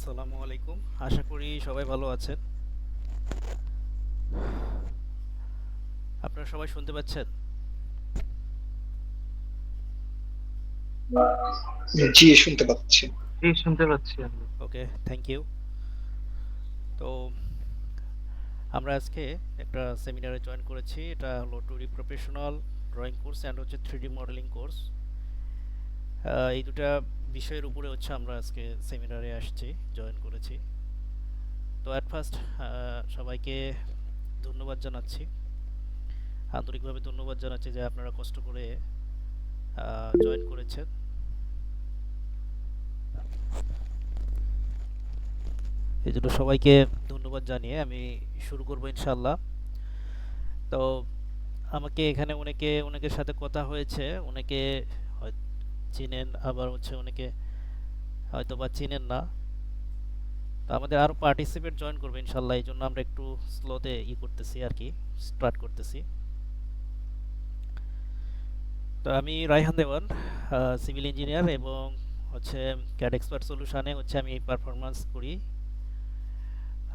আসসালামু আলাইকুম। আশা করি সবাই ভালো আছেন। আপনারা সবাই শুনতে পাচ্ছেন? জি, শুনতে পাচ্ছি। জি, শুনতে পাচ্ছি আমি। ওকে, থ্যাংক ইউ। তো আমরা আজকে একটা সেমিনারে জয়েন করেছি। এটা হলো টুডি প্রফেশনাল ড্রয়িং কোর্স অ্যান্ড হচ্ছে 3D মডেলিং কোর্স। এই দুটা বিষয়ের উপরে হচ্ছে আমরা আজকে সেমিনারে আসছি, জয়েন করেছি। তো অ্যাট ফার্স্ট সবাইকে ধন্যবাদ জানাচ্ছি, আন্তরিকভাবে ধন্যবাদ জানাচ্ছি যে আপনারা কষ্ট করে জয়েন করেছেন। এই জন্য সবাইকে ধন্যবাদ জানিয়ে আমি শুরু করবো ইনশাল্লাহ। তো আমাকে এখানে অনেকের সাথে কথা হয়েছে, অনেকে হয় চিনেন, আবার হচ্ছে অনেকে হয়তো বা চিনেন না। তো আমাদের আরও পার্টিসিপেট জয়েন করবে ইনশাল্লাহ, এই জন্য আমরা একটু স্লোতে করতেছি আর কি, স্টার্ট করতেছি। তো আমি রায়হান দেওয়ান, সিভিল ইঞ্জিনিয়ার, এবং হচ্ছে ক্যাড এক্সপার্ট সলিউশনে হচ্ছে আমি পারফরমেন্স করি।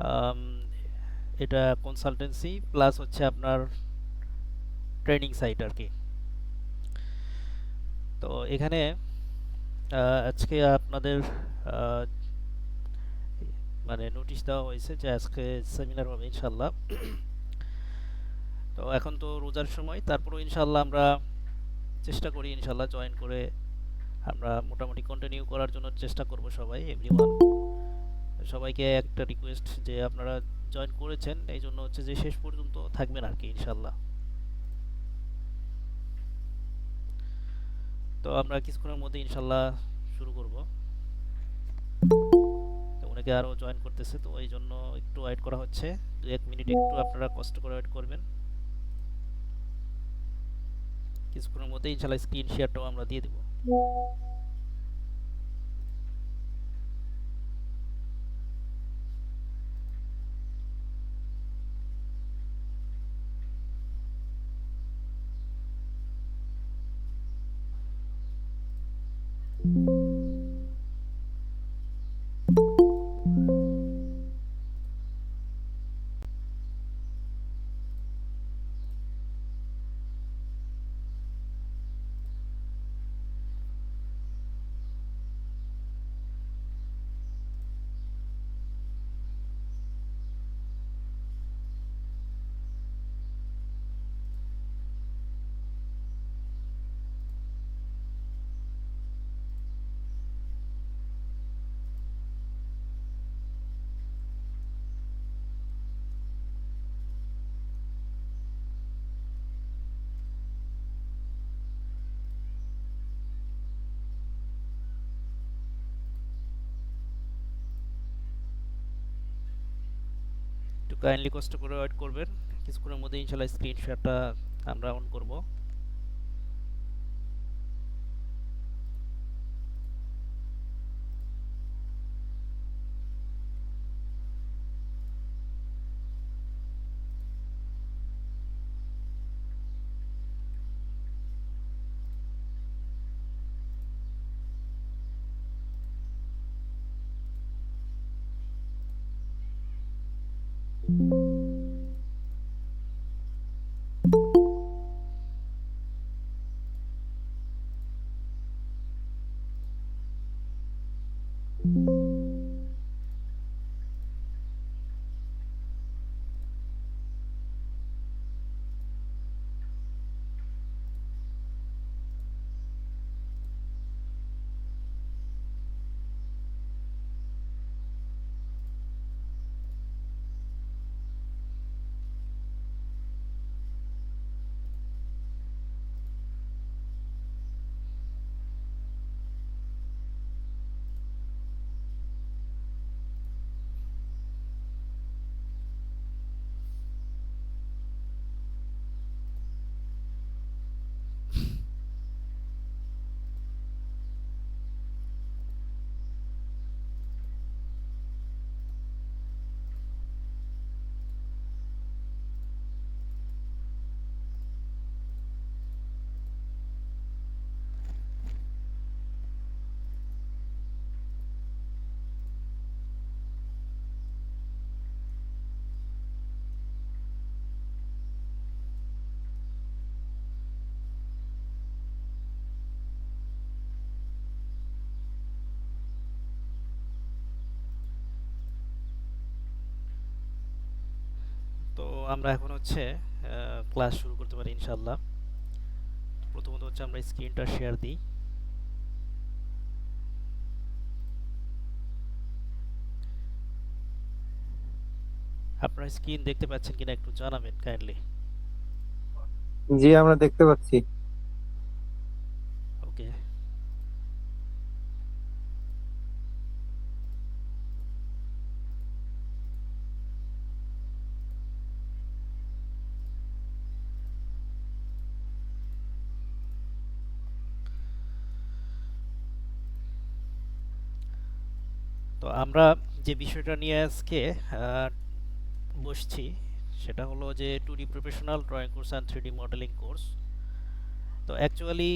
আম, এটা কনসালটেন্সি প্লাস হচ্ছে আপনার ট্রেনিং সাইট আর কি। তো এখানে আজকে আপনাদের আহ, মানে নোটিশ দেওয়া হয়েছে যে আজকে সেমিনার হবে ইনশাল্লাহ। তো এখন তো রোজার সময়, তারপরেও ইনশাল্লাহ আমরা চেষ্টা করি ইনশাল্লাহ জয়েন করে আমরা মোটামুটি কন্টিনিউ করার জন্য চেষ্টা করব সবাই, এভরিওয়ান। সবাইকে একটা রিকোয়েস্ট যে আপনারা জয়েন করেছেন এই জন্য হচ্ছে যে শেষ পর্যন্ত থাকবেন আর কি ইনশাল্লাহ। তো আমরা কিছুক্ষণের মধ্যে ইনশাল্লাহ শুরু করব। তো অনেকে আরও জয়েন করতেছে, তো এই জন্য একটু ওয়েট করা হচ্ছে। 1 মিনিট একটু আপনারা কষ্ট করে ওয়েট করবেন। কিছুক্ষণের মধ্যে ইনশাল্লাহ স্ক্রিন শেয়ারটাও আমরা দিয়ে দেবো। একটু কাইন্ডলি কষ্ট করে ওয়েট করবেন। কিছুক্ষণের মধ্যে ইনশাল্লাহ স্ক্রিন শেয়ারটা আমরা অন করব। আমরা এখন হচ্ছে ক্লাস শুরু করতে পারি ইনশাল্লাহ। প্রথমত হচ্ছে আমরা স্ক্রিনটা শেয়ার দিই। আপনার স্ক্রিন দেখতে পাচ্ছেন কিনা একটু জানাবেন কাইন্ডলি। জি, আমরা দেখতে পাচ্ছি। ওকে। তো আমরা যে বিষয়টা নিয়ে আজকে আহ, বসছি সেটা হলো যে 2D professional drawing course and 3D modelling course. তো অ্যাকচুয়ালি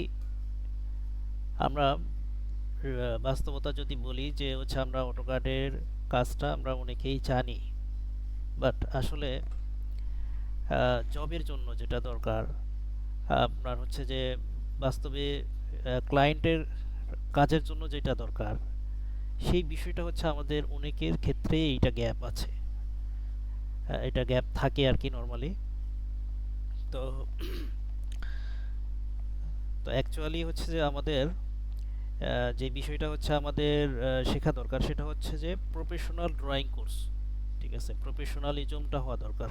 আমরা বাস্তবতা যদি বলি যে হচ্ছে আমরা অটোক্যাডের কাজটা আমরা অনেকেই জানি, বাট আসলে জবের জন্য যেটা দরকার আপনার হচ্ছে যে বাস্তবে ক্লায়েন্টের কাজের জন্য যেটা দরকার সেই বিষয়টা হচ্ছে আমাদের অনেকের ক্ষেত্রে এইটা গ্যাপ আছে। এটা গ্যাপ থাকে আর কি নর্মালি। তো তো অ্যাকচুয়ালি হচ্ছে যে আমাদের যে বিষয়টা হচ্ছে আমাদের শেখা দরকার সেটা হচ্ছে যে প্রফেশনাল ড্রয়িং কোর্স। ঠিক আছে, প্রফেশনালিজমটা হওয়া দরকার।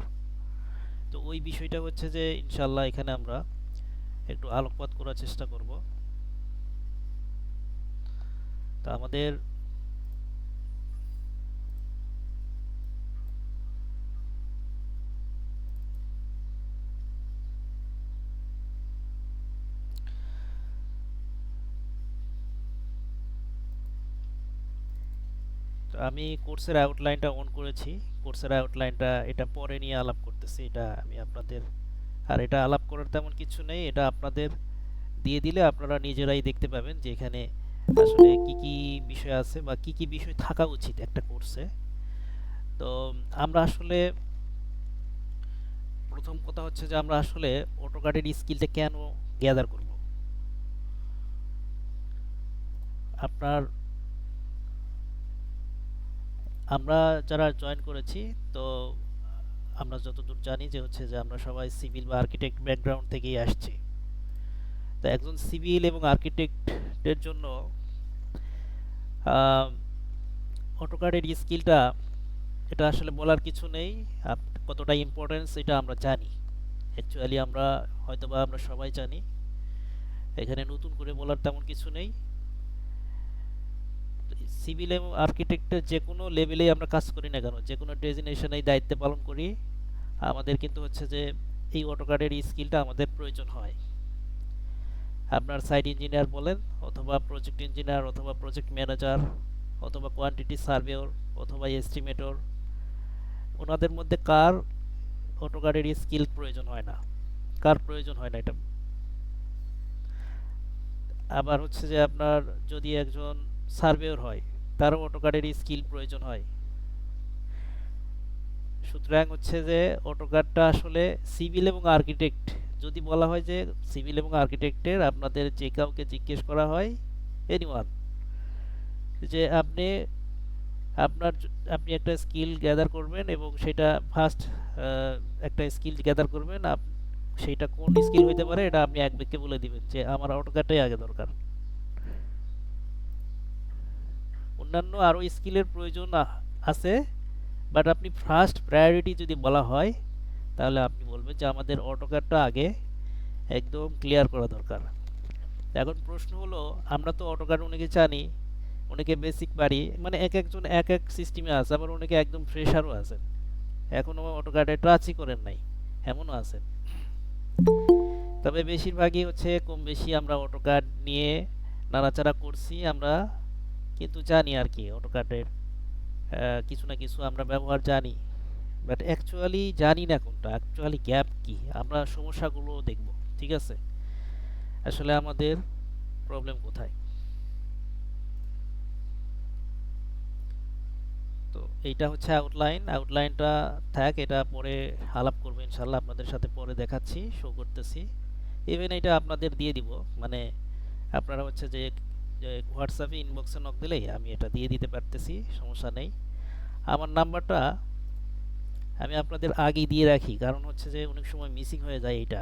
তো ওই বিষয়টা হচ্ছে যে ইনশাল্লাহ এখানে আমরা একটু আলোকপাত করার চেষ্টা করব। তো আমাদের তো আমি কোর্সের আউটলাইনটা অন করেছি। কোর্সের আউটলাইনটা এটা পরে নিয়ে আলাপ করতেছি, এটা আমি আপনাদের, আর এটা আলাপ করার তেমন কিছু নেই, এটা আপনাদের দিয়ে দিলে আপনারা নিজেরাই দেখতে পাবেন যে এখানে আসলে কি কি বিষয় আছে বা কি কি বিষয় থাকা উচিত একটা কোর্সে। তো আমরা আসলে প্রথম কথা হচ্ছে যে আমরা আসলে অটোক্যাডের স্কিলটা কেন গ্যাদার করব। আপনার আমরা যারা জয়েন করেছি, তো আমরা যতদূর জানি যে হচ্ছে যে আমরা সবাই সিভিল বা আর্কিটেক্ট ব্যাকগ্রাউন্ড থেকেই আসছি। তো একজন সিভিল এবং আর্কিটেক্টের জন্য অটোক্যাডের স্কিলটা এটা আসলে বলার কিছু নেই। কতটা ইম্পর্টেন্স এটা আমরা জানি। অ্যাকচুয়ালি আমরা হয়তোবা আমরা সবাই জানি, এখানে নতুন করে বলার তেমন কিছু নেই। সিভিল এবং আর্কিটেক্টের যে কোনো লেভেলেই আমরা কাজ করি না কেন, যে কোনো ডেজিগনেশনেই দায়িত্ব পালন করি, আমাদের কিন্তু হচ্ছে যে এই অটোক্যাডের স্কিলটা আমাদের প্রয়োজন হয়। আপনার সাইট ইঞ্জিনিয়ার বলেন, অথবা প্রজেক্ট ইঞ্জিনিয়ার, অথবা প্রজেক্ট ম্যানেজার, অথবা কোয়ান্টিটি সার্ভেয়র, অথবা এস্টিমেটর, ওনাদের মধ্যে কার অটোক্যাডের স্কিল প্রয়োজন হয় না? কার প্রয়োজন হয় না এটা? আবার হচ্ছে যে আপনার যদি একজন সার্ভেয়র হয়, তারও অটোক্যাডের স্কিল প্রয়োজন হয়। সুতরাং হচ্ছে যে অটোক্যাডটা আসলে সিভিল এবং আর্কিটেক্ট, যদি বলা হয় যে সিভিল এবং আর্কিটেক্টের আপনাদের যে কাউকে জিজ্ঞেস করা হয়, এনিওয়ান, যে আপনি একটা স্কিল গ্যাদার করবেন এবং সেটা ফার্স্ট একটা স্কিল গ্যাদার করবেন, সেইটা কোন স্কিল হইতে পারে এটা আপনি এক বাক্যে বলে দিবেন যে আমার অটোক্যাডটাই আগে দরকার। অন্যান্য আরও স্কিলের প্রয়োজন আছে, বাট আপনি ফার্স্ট প্রায়োরিটি যদি বলা হয় তাহলে আপনি বলবেন যে আমাদের অটোক্যাডটা আগে একদম ক্লিয়ার করা দরকার। এখন প্রশ্ন হলো, আমরা তো অটোক্যাড অনেকে জানি, অনেকে বেসিক পারি, মানে এক একজন এক এক সিস্টেমে আছে, আবার অনেকে একদম ফ্রেশারও আছেন, এখনও অটোক্যাডে টাচই করেন নাই, এমনও আছেন। তবে বেশিরভাগই হচ্ছে কম বেশি আমরা অটোক্যাড নিয়ে নাড়াচাড়া করছি, আমরা কিন্তু জানি আর কি অটোক্যাডের কিছু না কিছু আমরা ব্যবহার জানি, বাট অ্যাকচুয়ালি জানি না কোনটা, অ্যাকচুয়ালি গ্যাপ কি, আমরা সমস্যাগুলো দেখব। ঠিক আছে, আসলে আমাদের প্রবলেম কোথায়। তো এইটা হচ্ছে আউটলাইনটা থাক, এটা পরে আলাপ করবো ইনশাল্লাহ, আপনাদের সাথে পরে দেখাচ্ছি, শো করতেছি। ইভেন এটা আপনাদের দিয়ে দিব, মানে আপনারা হচ্ছে যে হোয়াটসঅ্যাপে ইনবক্সে নক দিলেই আমি এটা দিয়ে দিতে পারতেছি, সমস্যা নেই। আমার নাম্বারটা আমি আপনাদের আগেই দিয়ে রাখি, কারণ হচ্ছে যে অনেক সময় মিসিং হয়ে যায় এইটা,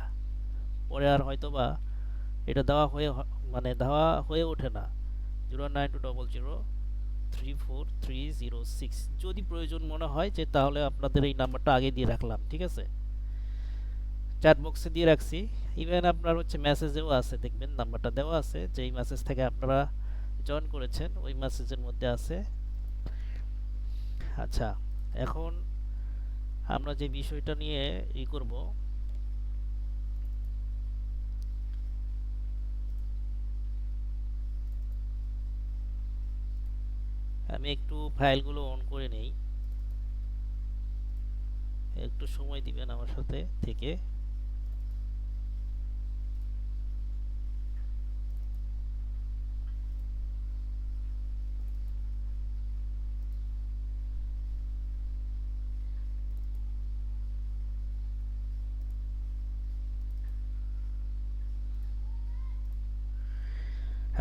পরে আর হয়তোবা এটা মানে দেওয়া হয়ে ওঠে না। 09200343006 যদি প্রয়োজন মনে হয় যে তাহলে আপনাদের এই নাম্বারটা আগে দিয়ে রাখলাম, ঠিক আছে? চ্যাট বক্সে দিয়ে রাখছি, ইভেন আপনার হচ্ছে মেসেজেও আছে, দেখবেন নাম্বারটা দেওয়া আছে, যেই মেসেজ থেকে আপনারা জয়েন করেছেন ওই মেসেজের মধ্যে আছে। আচ্ছা, এখন আমরা যে বিষয়টা নিয়ে করব, আমি একটু ফাইলগুলো অন করে নেই, একটু সময় দিবেন আমার সাথে থেকে।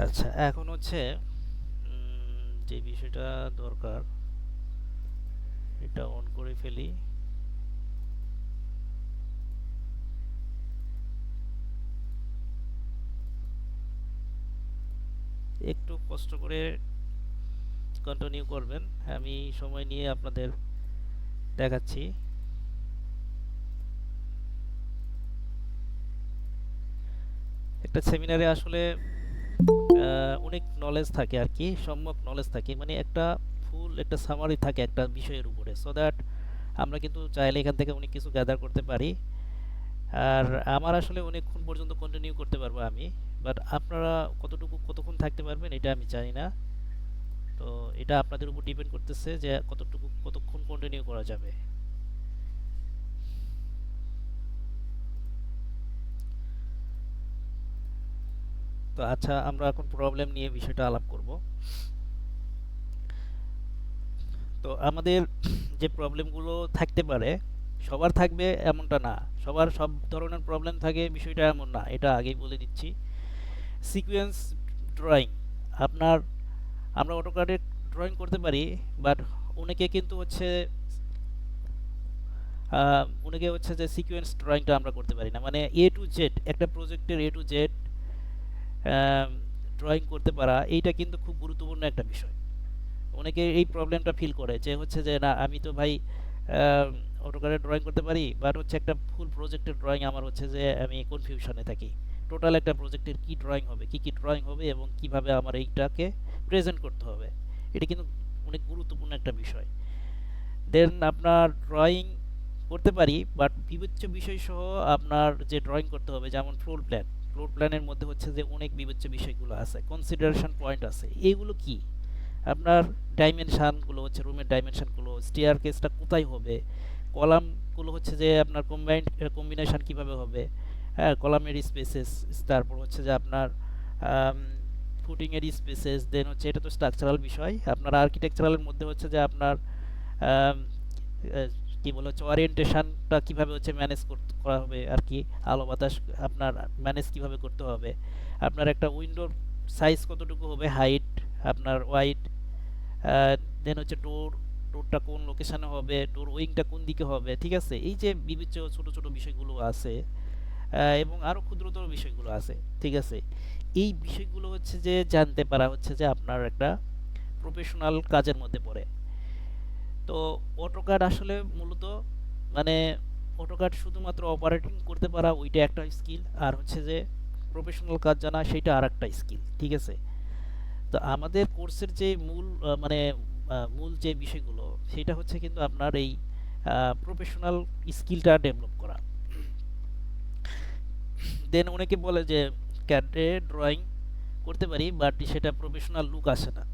আচ্ছা, এখন হচ্ছে যে বিষয়টা দরকার এটা অন করে ফেলি। একটু কষ্ট করে কন্টিনিউ করবেন, আমি সময় নিয়ে আপনাদের দেখাচ্ছি। একটা সেমিনারে আসলে অনেক নলেজ থাকে আর কি, সম্যক নলেজ থাকে, মানে একটা ফুল একটা সামারি থাকে একটা বিষয়ের উপরে, সো দ্যাট আমরা কিন্তু চাইলে এখান থেকে অনেক কিছু গ্যাদার করতে পারি। আর আমার আসলে অনেকক্ষণ পর্যন্ত কন্টিনিউ করতে পারবো আমি, বাট আপনারা কতক্ষণ থাকতে পারবেন এটা আমি জানি না। তো এটা আপনাদের উপর ডিপেন্ড করতেছে যে কতক্ষণ কন্টিনিউ করা যাবে। তো আচ্ছা, আমরা এখন প্রবলেম নিয়ে বিষয়টা আলাপ করব। তো আমাদের যে প্রবলেমগুলো থাকতে পারে, সবার থাকবে এমনটা না, সবার সব ধরনের প্রবলেম থাকে বিষয়টা এমন না, এটা আগেই বলে দিচ্ছি। সিকোয়েন্স ড্রয়িং, আপনার আমরা অটোক্যাডে ড্রয়িং করতে পারি, বাট অনেকে কিন্তু হচ্ছে অনেকে হচ্ছে যে সিকোয়েন্স ড্রয়িংটা আমরা করতে পারি না, মানে এ টু জেড একটা প্রজেক্টের এ টু জেড ড্রয়িং করতে পারা, এইটা কিন্তু খুব গুরুত্বপূর্ণ একটা বিষয়। অনেকে এই প্রবলেমটা ফিল করে যে হচ্ছে যে না, আমি তো ভাই অটোক্যাডে ড্রয়িং করতে পারি, বাট হচ্ছে একটা ফুল প্রজেক্টের ড্রয়িং আমার হচ্ছে যে আমি কনফিউশনে থাকি, টোটাল একটা প্রজেক্টের কি ড্রয়িং হবে, কি কি ড্রয়িং হবে এবং কিভাবে আমার এইটাকে প্রেজেন্ট করতে হবে। এটা কিন্তু অনেক গুরুত্বপূর্ণ একটা বিষয়। দেন আপনার ড্রয়িং করতে পারি, বাট বিবেচ্য বিষয় সহ আপনার যে ড্রয়িং করতে হবে, যেমন ফ্লোর প্ল্যানের মধ্যে হচ্ছে যে অনেক বিবেচ্য বিষয়গুলো আছে, কনসিডারেশন পয়েন্ট আছে। এইগুলো কি আপনার ডাইমেনশানগুলো হচ্ছে রুমের ডাইমেনশানগুলো, স্টেয়ার কেসটা কোথায় হবে, কলামগুলো হচ্ছে যে আপনার কম্বিনেশান কিভাবে হবে, হ্যাঁ, কলামের স্পেসেস, তারপর হচ্ছে যে আপনার ফুটিংয়ের স্পেসেস, দেন হচ্ছে এটা তো স্ট্রাকচারাল বিষয়। আপনার আর্কিটেকচারালের মধ্যে হচ্ছে যে আপনার আম, আহ, কি বলে হচ্ছে ওরিয়েন্টেশনটা কীভাবে হচ্ছে ম্যানেজ করা হবে আর কি, আলো বাতাস আপনার ম্যানেজ কীভাবে করতে হবে, আপনার একটা উইন্ডোর সাইজ কতটুকু হবে, হাইট, আপনার ওয়াইড, দেন হচ্ছে ডোরটা কোন লোকেশানে হবে, ডোর উইংটা কোন দিকে হবে, ঠিক আছে? এই যে বিবেচ্য ছোট ছোট বিষয়গুলো আছে, এবং আরও ক্ষুদ্রতর বিষয়গুলো আছে, ঠিক আছে? এই বিষয়গুলো হচ্ছে যে জানতে পারা হচ্ছে যে আপনার একটা প্রফেশনাল কাজের মধ্যে পড়ে। তো অটোক্যাড আসলে মূলত মানে অটোক্যাড শুধুমাত্র অপারেটিং করতে পারা ওইটা একটা স্কিল, আর হচ্ছে যে প্রফেশনাল কাজ জানা সেটা আর একটা স্কিল, ঠিক আছে? তো আমাদের কোর্সের যে মূল যে বিষয়গুলো সেটা হচ্ছে কিন্তু আপনার এই প্রফেশনাল স্কিলটা ডেভেলপ করা। দেন অনেকে বলে যে ক্যাডে ড্রয়িং করতে পারি, বাট সেটা প্রফেশনাল লুক আসে না।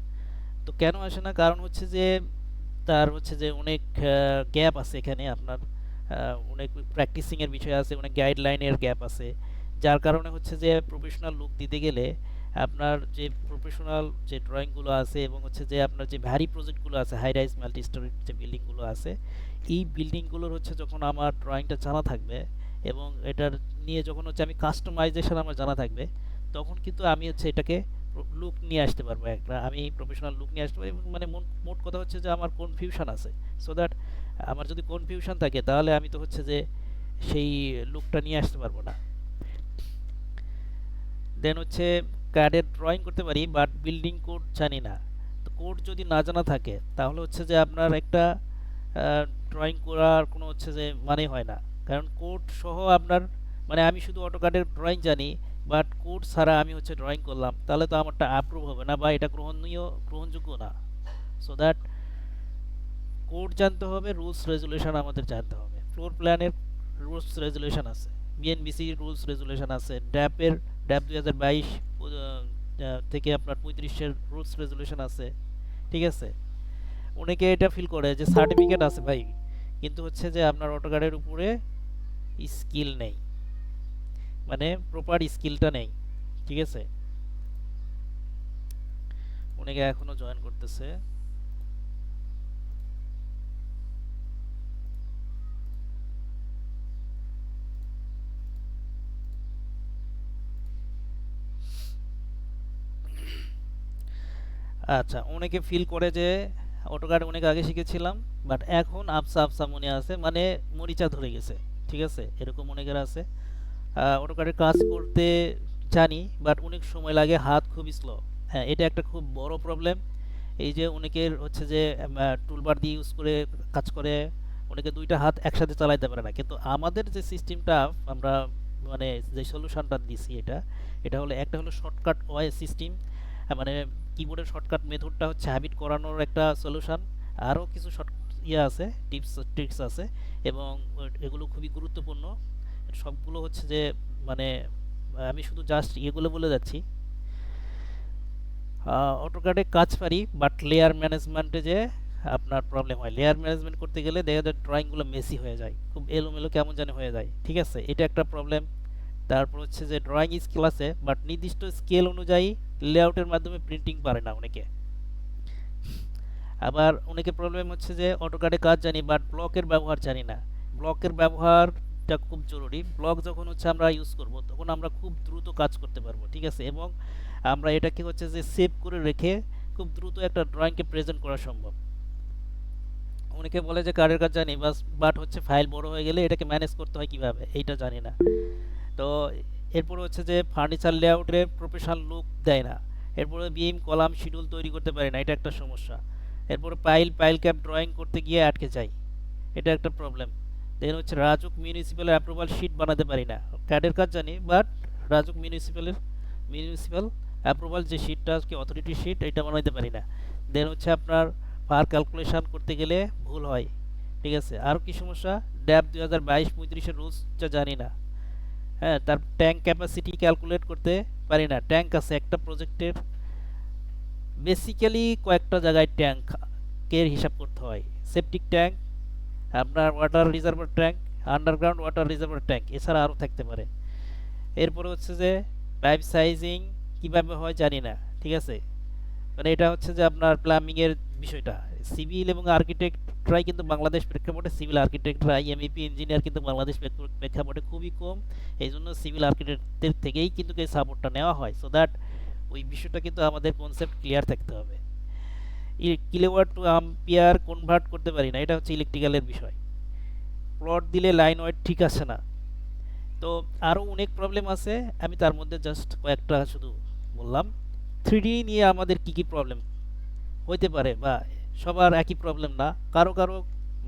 তো কেন আসে না? কারণ হচ্ছে যে তার হচ্ছে যে অনেক গ্যাপ আছে এখানে, আপনার অনেক প্র্যাকটিসিংয়ের বিষয় আছে, অনেক গাইডলাইনের গ্যাপ আছে, যার কারণে হচ্ছে যে প্রফেশনাল লুক দিতে গেলে আপনার যে প্রফেশনাল যে ড্রয়িংগুলো আছে এবং হচ্ছে যে আপনার যে ভারী প্রজেক্টগুলো আছে, হাই রাইজ মাল্টি স্টোরির যে বিল্ডিংগুলো আছে, এই বিল্ডিংগুলোর হচ্ছে যখন আমার ড্রয়িংটা জানা থাকবে এবং এটার নিয়ে যখন হচ্ছে আমি কাস্টমাইজেশন আমার জানা থাকবে, তখন কিন্তু আমি হচ্ছে এটাকে লুক নিয়ে আসতে পারবো, একটা আমি প্রফেশনাল লুক নিয়ে আসতে পারি। এবং মানে মোট কথা হচ্ছে যে আমার কনফিউশন আছে, সো দ্যাট আমার যদি কনফিউশন থাকে তাহলে আমি তো হচ্ছে যে সেই লুকটা নিয়ে আসতে পারবো না। দেন হচ্ছে কার্ডের ড্রয়িং করতে পারি বাট বিল্ডিং কোড জানি না। তো কোড যদি না জানা থাকে তাহলে হচ্ছে যে আপনার একটা ড্রয়িং করার কোনো হচ্ছে যে মানে হয় না। কারণ কোড সহ আপনার মানে আমি শুধু অটোক্যাডের ড্রয়িং জানি বাট কোড ছাড়া আমি হচ্ছে ড্রয়িং করলাম তাহলে তো আমারটা অ্যাপ্রুভ হবে না বা এটা গ্রহণযোগ্য না। সো দ্যাট কোড জানতে হবে, রুলস রেজুলেশন আমাদের জানতে হবে। ফ্লোর প্ল্যানের রুলস রেজুলেশন আছে, বিএনবিসি রুলস রেজুলেশন আছে, ড্যাপ 2022 থেকে আপনার 35-এর রুলস রেজুলেশন আছে। ঠিক আছে, অনেকে এটা ফিল করে যে সার্টিফিকেট আছে ভাই, কিন্তু হচ্ছে যে আপনার অটোক্যাডের উপরে স্কিল নেই, মানে প্রপার স্কিলটা নেই। ঠিক আছে, অনেকে এখনো জয়েন করতেছে। আচ্ছা, অনেকে ফিল করে যে অটোক্যাড অনেক আগে শিখেছিলাম বাট এখন আবসা আবসা মনে আছে, মানে মরিচা ধরে গেছে। ঠিক আছে, এরকম অনেকের আছে। অটোক্যাডের কাজ করতে জানি বাট অনেক সময় লাগে, হাত খুব স্লো। হ্যাঁ, এটা একটা খুব বড় প্রবলেম। এই যে অনেকের হচ্ছে যে টুলবার দিয়ে ইউজ করে কাজ করে, অনেকে দুইটা হাত একসাথে চালাইতে পারে না। কিন্তু আমাদের যে সিস্টেমটা আমরা মানে যে সলিউশনটা দিছি, এটা এটা হলো একটা হলো শর্টকাট ওয়াই সিস্টেম, মানে কিবোর্ডের শর্টকাট মেথডটা হচ্ছে হ্যাবিট করানোর একটা সলিউশন। আরও কিছু শর্ট আছে, ট্রিক্স আছে, এবং এগুলো খুবই গুরুত্বপূর্ণ। সবগুলো হচ্ছে যে মানে আমি শুধু জাস্ট এগুলো বলে যাচ্ছি। অটোক্যাডে কাজ পারি বাট লেয়ার ম্যানেজমেন্টে যে আপনার প্রবলেম হয়, লেয়ার ম্যানেজমেন্ট করতে গেলে দেখা যায় ড্রয়িংগুলো মেসি হয়ে যায়, খুব এলোমেলো কেমন জানি হয়ে যায়। ঠিক আছে, এটা একটা প্রবলেম। তারপর হচ্ছে যে ড্রয়িং স্কেল আছে বাট নির্দিষ্ট স্কেল অনুযায়ী লেআউটের মাধ্যমে প্রিন্টিং পারে না অনেকে। আবার অনেকে প্রবলেম হচ্ছে যে অটোক্যাডে কাজ জানি বাট ব্লকের ব্যবহার জানি না। ব্লকের ব্যবহারটা খুব জরুরি। ব্লক যখন হচ্ছে আমরা ইউজ করব তখন আমরা খুব দ্রুত কাজ করতে পারবো। ঠিক আছে, এবং আমরা এটাকে হচ্ছে যে সেভ করে রেখে খুব দ্রুত একটা ড্রয়িংকে প্রেজেন্ট করা সম্ভব। অনেকে বলে যে কার্ডের কাজ জানি বাট হচ্ছে ফাইল বড় হয়ে গেলে এটাকে ম্যানেজ করতে হয় কিভাবে, এইটা জানি না। তো এরপর হচ্ছে যে ফার্নিচার লেআউটের প্রফেশনাল লুক দেয় না। এরপরে বিম কলাম শিডিউল তৈরি করতে পারে না, এটা একটা সমস্যা। এরপরে পাইল ক্যাপ ড্রয়িং করতে গিয়ে আটকে যাই, এটা একটা প্রবলেম। দেন হচ্ছে রাজুক মিউনিসিপ্যালের অ্যাপ্রুভাল শিট বানাতে পারি না। ক্যাডের কাজ জানি বাট রাজুক মিউনিসিপ্যাল অ্যাপ্রুভাল যে শিটটা কি অথরিটি শিট, এটা বানাইতে পারি না। দেন হচ্ছে আপনার পার ক্যালকুলেশন করতে গেলে ভুল হয়। ঠিক আছে, আরও কি সমস্যা, ড্যাব 2022-35-এর রুলসটা জানি না। হ্যাঁ, তার ট্যাঙ্ক ক্যাপাসিটি ক্যালকুলেট করতে পারি না। ট্যাঙ্ক আছে একটা প্রজেক্টের, বেসিক্যালি কয়েকটা জায়গায় ট্যাঙ্কের হিসাব করতে হয়। সেপটিক ট্যাঙ্ক, আপনার water reservoir tank, underground water reservoir tank, এছাড়া আরও থাকতে পারে। এরপরে হচ্ছে যে পাইপ সাইজিং কীভাবে হয় জানি না। ঠিক আছে, মানে এটা হচ্ছে যে আপনার প্লাম্বিংয়ের বিষয়টা। সিভিল এবং আর্কিটেক্টরাই কিন্তু বাংলাদেশ প্রেক্ষাপটে সিভিল আর্কিটেক্টরা এমইপি ইঞ্জিনিয়ার কিন্তু বাংলাদেশ প্রেক্ষাপটে খুবই কম। এই জন্য সিভিল আর্কিটেক্টদের থেকেই কিন্তু এই সাপোর্টটা নেওয়া হয়। সো দ্যাট ওই বিষয়টা কিন্তু আমাদের কনসেপ্ট ক্লিয়ার থাকতে হবে। কিলোওয়াট টু আম্পিয়ার কনভার্ট করতে পারি না, এটা হচ্ছে ইলেকট্রিক্যালের বিষয়। প্লট দিলে লাইন ওয়েট ঠিক আছে না। তো আরও অনেক প্রবলেম আছে, আমি তার মধ্যে জাস্ট কয়েকটা শুধু বললাম। থ্রিডি নিয়ে আমাদের কি কি প্রবলেম হইতে পারে, বা সবার একই প্রবলেম না, কারো কারো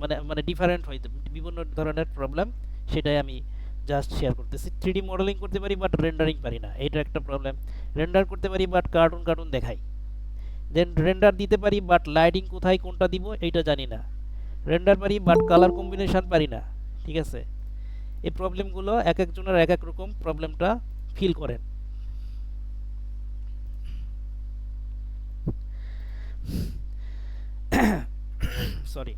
মানে মানে ডিফারেন্ট হইতে বিভিন্ন ধরনের প্রবলেম, সেটাই আমি জাস্ট শেয়ার করতেছি। থ্রিডি মডেলিং করতে পারি বাট রেন্ডারিং পারি না, এটা একটা প্রবলেম। রেন্ডার করতে পারি বাট কার্টুন দেখাই। দেন রেন্ডার দিতে পারি বাট লাইটিং কোথায় কোনটা দিব এইটা জানি না। রেন্ডার পারি বাট কালার কম্বিনেশন পারি না। ঠিক আছে, এই প্রবলেমগুলো এক একজনের এক এক রকম প্রবলেমটা ফিল করেন। সরি,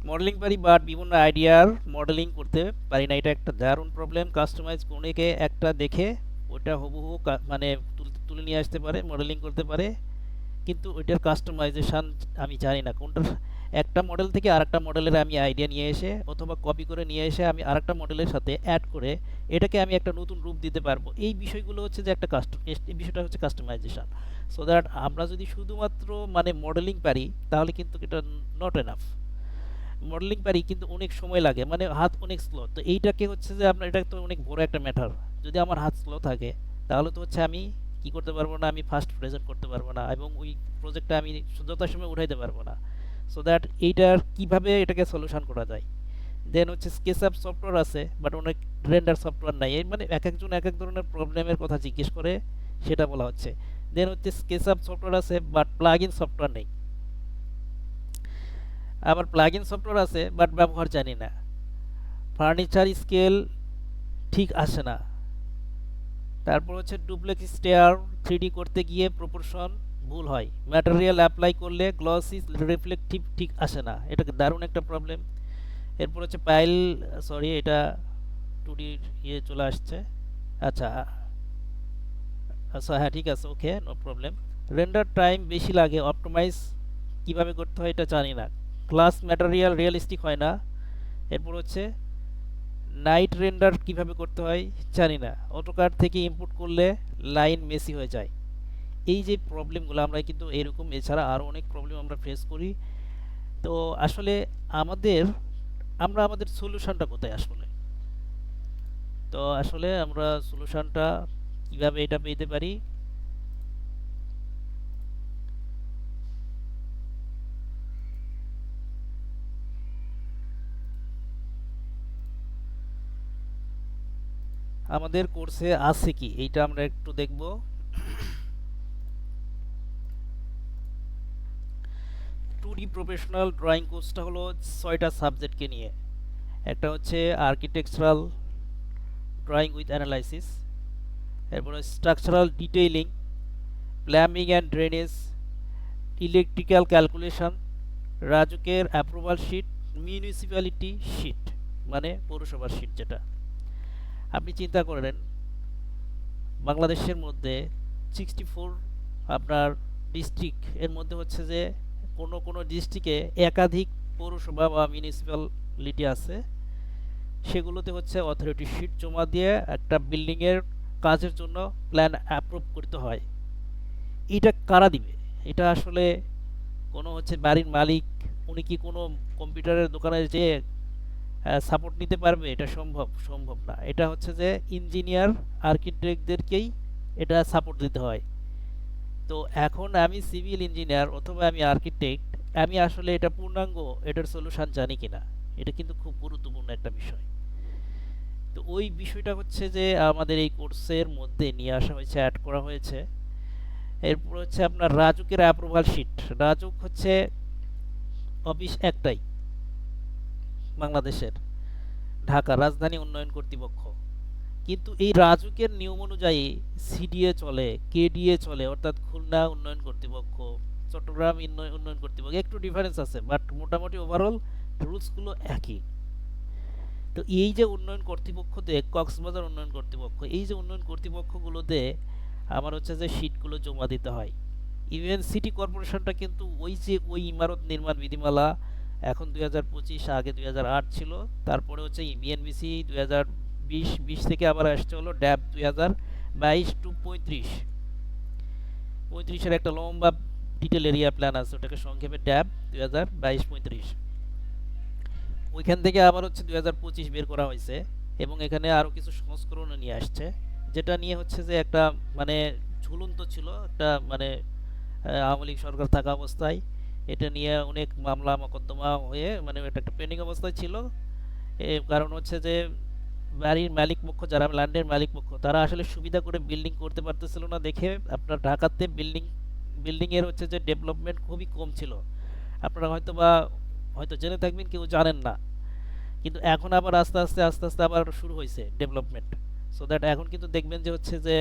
মডেলিং পারি বাট বিভিন্ন আইডিয়ার মডেলিং করতে পারি না, এটা একটা দারুণ প্রবলেম। কাস্টমাইজ অনেকে একটা দেখে ওটা হুবহু মানে তুলে নিয়ে আসতে পারে, মডেলিং করতে পারে, কিন্তু ওইটার কাস্টমাইজেশান আমি জানি না কোনটার। একটা মডেল থেকে আরেকটা মডেলের আমি আইডিয়া নিয়ে এসে অথবা কপি করে নিয়ে এসে আমি আরেকটা মডেলের সাথে অ্যাড করে এটাকে আমি একটা নতুন রূপ দিতে পারবো। এই বিষয়গুলো হচ্ছে যে একটা এই বিষয়টা হচ্ছে কাস্টমাইজেশান। সো দ্যাট আমরা যদি শুধুমাত্র মানে মডেলিং পারি তাহলে কিন্তু এটা নট এনাফ। মডেলিং পারি কিন্তু অনেক সময় লাগে, মানে হাত অনেক স্লো। তো এইটাকে হচ্ছে যে আপনার, এটা তো অনেক বড় একটা ম্যাটার। যদি আমার হাত স্লো থাকে তাহলে তো হচ্ছে আমি কি করতে পারবো না, আমি ফার্স্ট প্রেজেন্ট করতে পারবো না এবং ওই প্রজেক্টটা আমি যথাসময়ে উঠাইতে পারবো না। সো দ্যাট এইটার কিভাবে এটাকে সলিউশন করা যায়। দেন হচ্ছে স্কেচআপ সফটওয়্যার আছে বাট অনেক রেন্ডার সফটওয়্যার নাই, মানে এক একজন এক এক ধরনের প্রবলেমের কথা জিজ্ঞেস করে, সেটা বলা হচ্ছে। দেন হচ্ছে স্কেচআপ সফটওয়্যার আছে বাট প্লাগ ইন সফটওয়্যার নেই। আবার প্লাগ ইন সফটওয়্যার আছে বাট ব্যবহার জানি না। ফার্নিচার স্কেল ঠিক আসে না। তারপর হচ্ছে ডুপ্লেক্স স্টেয়ার 3D করতে গিয়ে প্রপোর্শন ভুল হয়। ম্যাটেরিয়াল অ্যাপ্লাই করলে গ্লসি রিফ্লেকটিভ ঠিক আসে না, এটা দারুণ একটা প্রবলেম। এরপর হচ্ছে পাইল, সরি এটা 2D ইয়ে চলে আসছে। আচ্ছা আচ্ছা, হ্যাঁ ঠিক আছে, ওকে, নো প্রবলেম। রেন্ডার টাইম বেশি লাগে, অপটিমাইজ কিভাবে করতে হয় এটা জানি না। ক্লাস ম্যাটেরিয়াল রিয়েলিস্টিক হয় না। এরপর হচ্ছে নাইট রেন্ডার কিভাবে করতে হয় জানি না। অটোকাড থেকে ইনপুট করলে লাইন মেসি হয়ে যায়। এই যে প্রবলেমগুলো আমরা কিন্তু এরকম, এছাড়া আরও অনেক প্রবলেম আমরা ফেস করি। তো আসলে আমাদের, আমরা আমাদের সলিউশনটা কোথায় আসলে? তো আসলে আমরা সলিউশনটা কিভাবে এটা পেতে পারি? আমাদের কোর্সে আছে কি এইটা আমরা একটু দেখব। 2D প্রফেশনাল ড্রয়িং কোর্সটা হলো 6টা সাবজেক্টকে নিয়ে। একটা হচ্ছে আর্কিটেকচারাল ড্রয়িং উইথ অ্যানালাইসিস, এরপরে structural detailing, plumbing and drainage, electrical calculation, রাজুকের অ্যাপ্রুভাল শিট, মিউনিসিপ্যালিটি শিট মানে পৌরসভার শিট যেটা। আপনি চিন্তা করেন বাংলাদেশের মধ্যে 64 আপনার ডিস্ট্রিক্ট, এর মধ্যে হচ্ছে যে কোনো কোনো ডিস্ট্রিক্টে একাধিক পৌরসভা বা মিউনিসিপ্যালিটি আছে। সেগুলোতে হচ্ছে অথরিটি শিট জমা দিয়ে একটা বিল্ডিংয়ের কাজের জন্য প্ল্যান অ্যাপ্রুভ করতে হয়। এটা কারা দিবে? এটা আসলে কোনো হচ্ছে বাড়ির মালিক, উনি কি কোনো কম্পিউটারের দোকানে যেয়ে সাপোর্ট নিতে পারবে? এটা সম্ভব না। এটা হচ্ছে যে ইঞ্জিনিয়ার আর্কিটেক্টদেরকেই এটা সাপোর্ট দিতে হয়। তো এখন আমি সিভিল ইঞ্জিনিয়ার অথবা আমি আর্কিটেক্ট, আমি আসলে এটা পূর্ণাঙ্গ এটার সলিউশন জানি কিনা, এটা কিন্তু খুব গুরুত্বপূর্ণ একটা বিষয়। তো ওই বিষয়টা হচ্ছে যে আমাদের এই কোর্সের মধ্যে নিয়ে আসা হয়েছে, অ্যাড করা হয়েছে। এরপর হচ্ছে আপনার রাজুকের অ্যাপ্রুভাল শিট। রাজুক হচ্ছে অফিস একটাই বাংলাদেশের, ঢাকা রাজধানী উন্নয়ন কর্তৃপক্ষ। কিন্তু এই রাজুকের নিয়ম অনুযায়ী সিডিএ চলে, কেডিএ চলে, অর্থাৎ খুলনা উন্নয়ন কর্তৃপক্ষ, চট্টগ্রাম উন্নয়ন কর্তৃপক্ষ, একটু ডিফারেন্স আছে বাট মোটামুটি ওভারঅল রুলসগুলো একই। তো এই যে উন্নয়ন কর্তৃপক্ষতে, কক্সবাজার উন্নয়ন কর্তৃপক্ষ, এই যে উন্নয়ন কর্তৃপক্ষগুলোতে আমার হচ্ছে যে শিটগুলো জমা দিতে হয়। ইভেন সিটি কর্পোরেশনটা কিন্তু ওই যে ওই ইমারত নির্মাণ বিধিমালা এখন 2025, আগে 2008 ছিল। তারপরে হচ্ছে বিএনবিসি 2020 থেকে আবার আসছে হলো ড্যাব 2022 টু 35 একটা লম্বা ডিটেল এরিয়া প্ল্যান আছে, ওটাকে সংক্ষেপে ড্যাব 2022-35। ওইখান থেকে আবার হচ্ছে 2025 বের করা হয়েছে এবং এখানে আরও কিছু সংস্করণ নিয়ে আসছে, যেটা নিয়ে হচ্ছে যে একটা মানে ঝুলন্ত ছিল একটা, মানে আওয়ামী লীগ সরকার থাকা অবস্থায় এটা নিয়ে অনেক মামলা মোকদ্দমা হয়ে মানে এটা একটা পেন্ডিং অবস্থায় ছিল। কারণ হচ্ছে যে বাড়ির মালিক পক্ষ, যারা ল্যান্ডের মালিক পক্ষ, তারা আসলে সুবিধা করে বিল্ডিং করতে পারতেছিল না দেখে আপনার ঢাকাতে বিল্ডিংয়ের হচ্ছে যে ডেভেলপমেন্ট খুবই কম ছিল। আপনারা হয়তো জেনে থাকবেন, কেউ জানেন না। কিন্তু এখন আবার আস্তে আস্তে আবার শুরু হয়েছে ডেভেলপমেন্ট। সো দ্যাট এখন কিন্তু দেখবেন যে হচ্ছে যে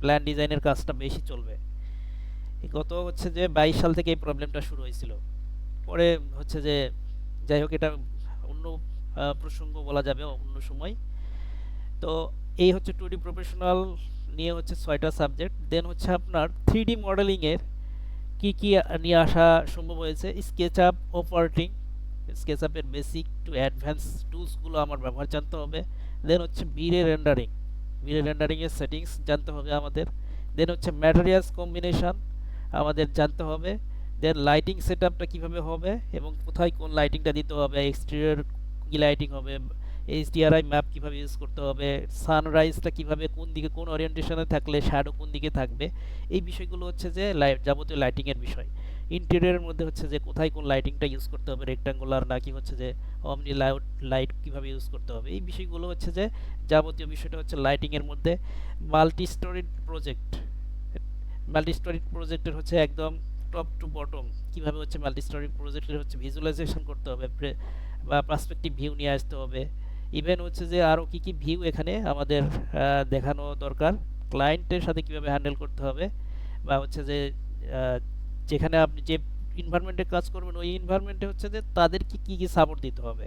প্ল্যান ডিজাইনের কাজটা বেশি চলবে। গত হচ্ছে যে 22 সাল থেকে এই প্রবলেমটা শুরু হয়েছিল। পরে হচ্ছে যে যাই হোক, এটা অন্য প্রসঙ্গ বলা যাবে অন্য সময়। তো এই হচ্ছে 2D প্রফেশনাল নিয়ে হচ্ছে 6টা সাবজেক্ট। দেন হচ্ছে আপনার 3D মডেলিংয়ের কি কি নিয়ে আসা সম্ভব হয়েছে। স্কেচআপ অপারেটিং, স্কেচআপের বেসিক টু অ্যাডভান্স টুলসগুলো আমার ব্যবহার জানতে হবে। দেন হচ্ছে রেন্ডারিংয়ের সেটিংস জানতে হবে আমাদের। দেন হচ্ছে ম্যাটেরিয়ালস কম্বিনেশন আমাদের জানতে হবে। দেন লাইটিং সেটআপটা কিভাবে হবে এবং কোথায় কোন লাইটিংটা দিতে হবে, এক্সটেরিয়র কি লাইটিং হবে, এইচডিআরআই ম্যাপ কিভাবে ইউজ করতে হবে, সানরাইজটা কিভাবে কোন দিকে কোন ওরিয়েন্টেশনে থাকলে শ্যাডো কোন দিকে থাকবে, এই বিষয়গুলো হচ্ছে যে যাবতীয় লাইটিংয়ের বিষয়। ইন্টেরিয়রের মধ্যে হচ্ছে যে কোথায় কোন লাইটিংটা ইউজ করতে হবে, রেক্টাঙ্গুলার নাকি হচ্ছে যে অমনি লাইট কিভাবে ইউজ করতে হবে, এই বিষয়গুলো হচ্ছে যে যাবতীয় বিষয়টা হচ্ছে লাইটিংয়ের মধ্যে। Multi storied project, multi story প্রজেক্টের হচ্ছে একদম টপ টু বটম কিভাবে হচ্ছে মাল্টি স্টোরি প্রজেক্টের হচ্ছে ভিজুয়ালাইজেশন করতে হবে বা পার্সপেক্টিভ ভিউ নিয়ে আসতে হবে। ইভেন হচ্ছে যে আরও কী কী ভিউ এখানে আমাদের দেখানো দরকার, ক্লায়েন্টের সাথে কিভাবে হ্যান্ডেল করতে হবে, বা হচ্ছে যে আহ, যেখানে আপনি যে এনভায়রনমেন্টে কাজ করবেন ওই এনভায়রনমেন্টে হচ্ছে যে তাদের কি কী কী সাপোর্ট দিতে হবে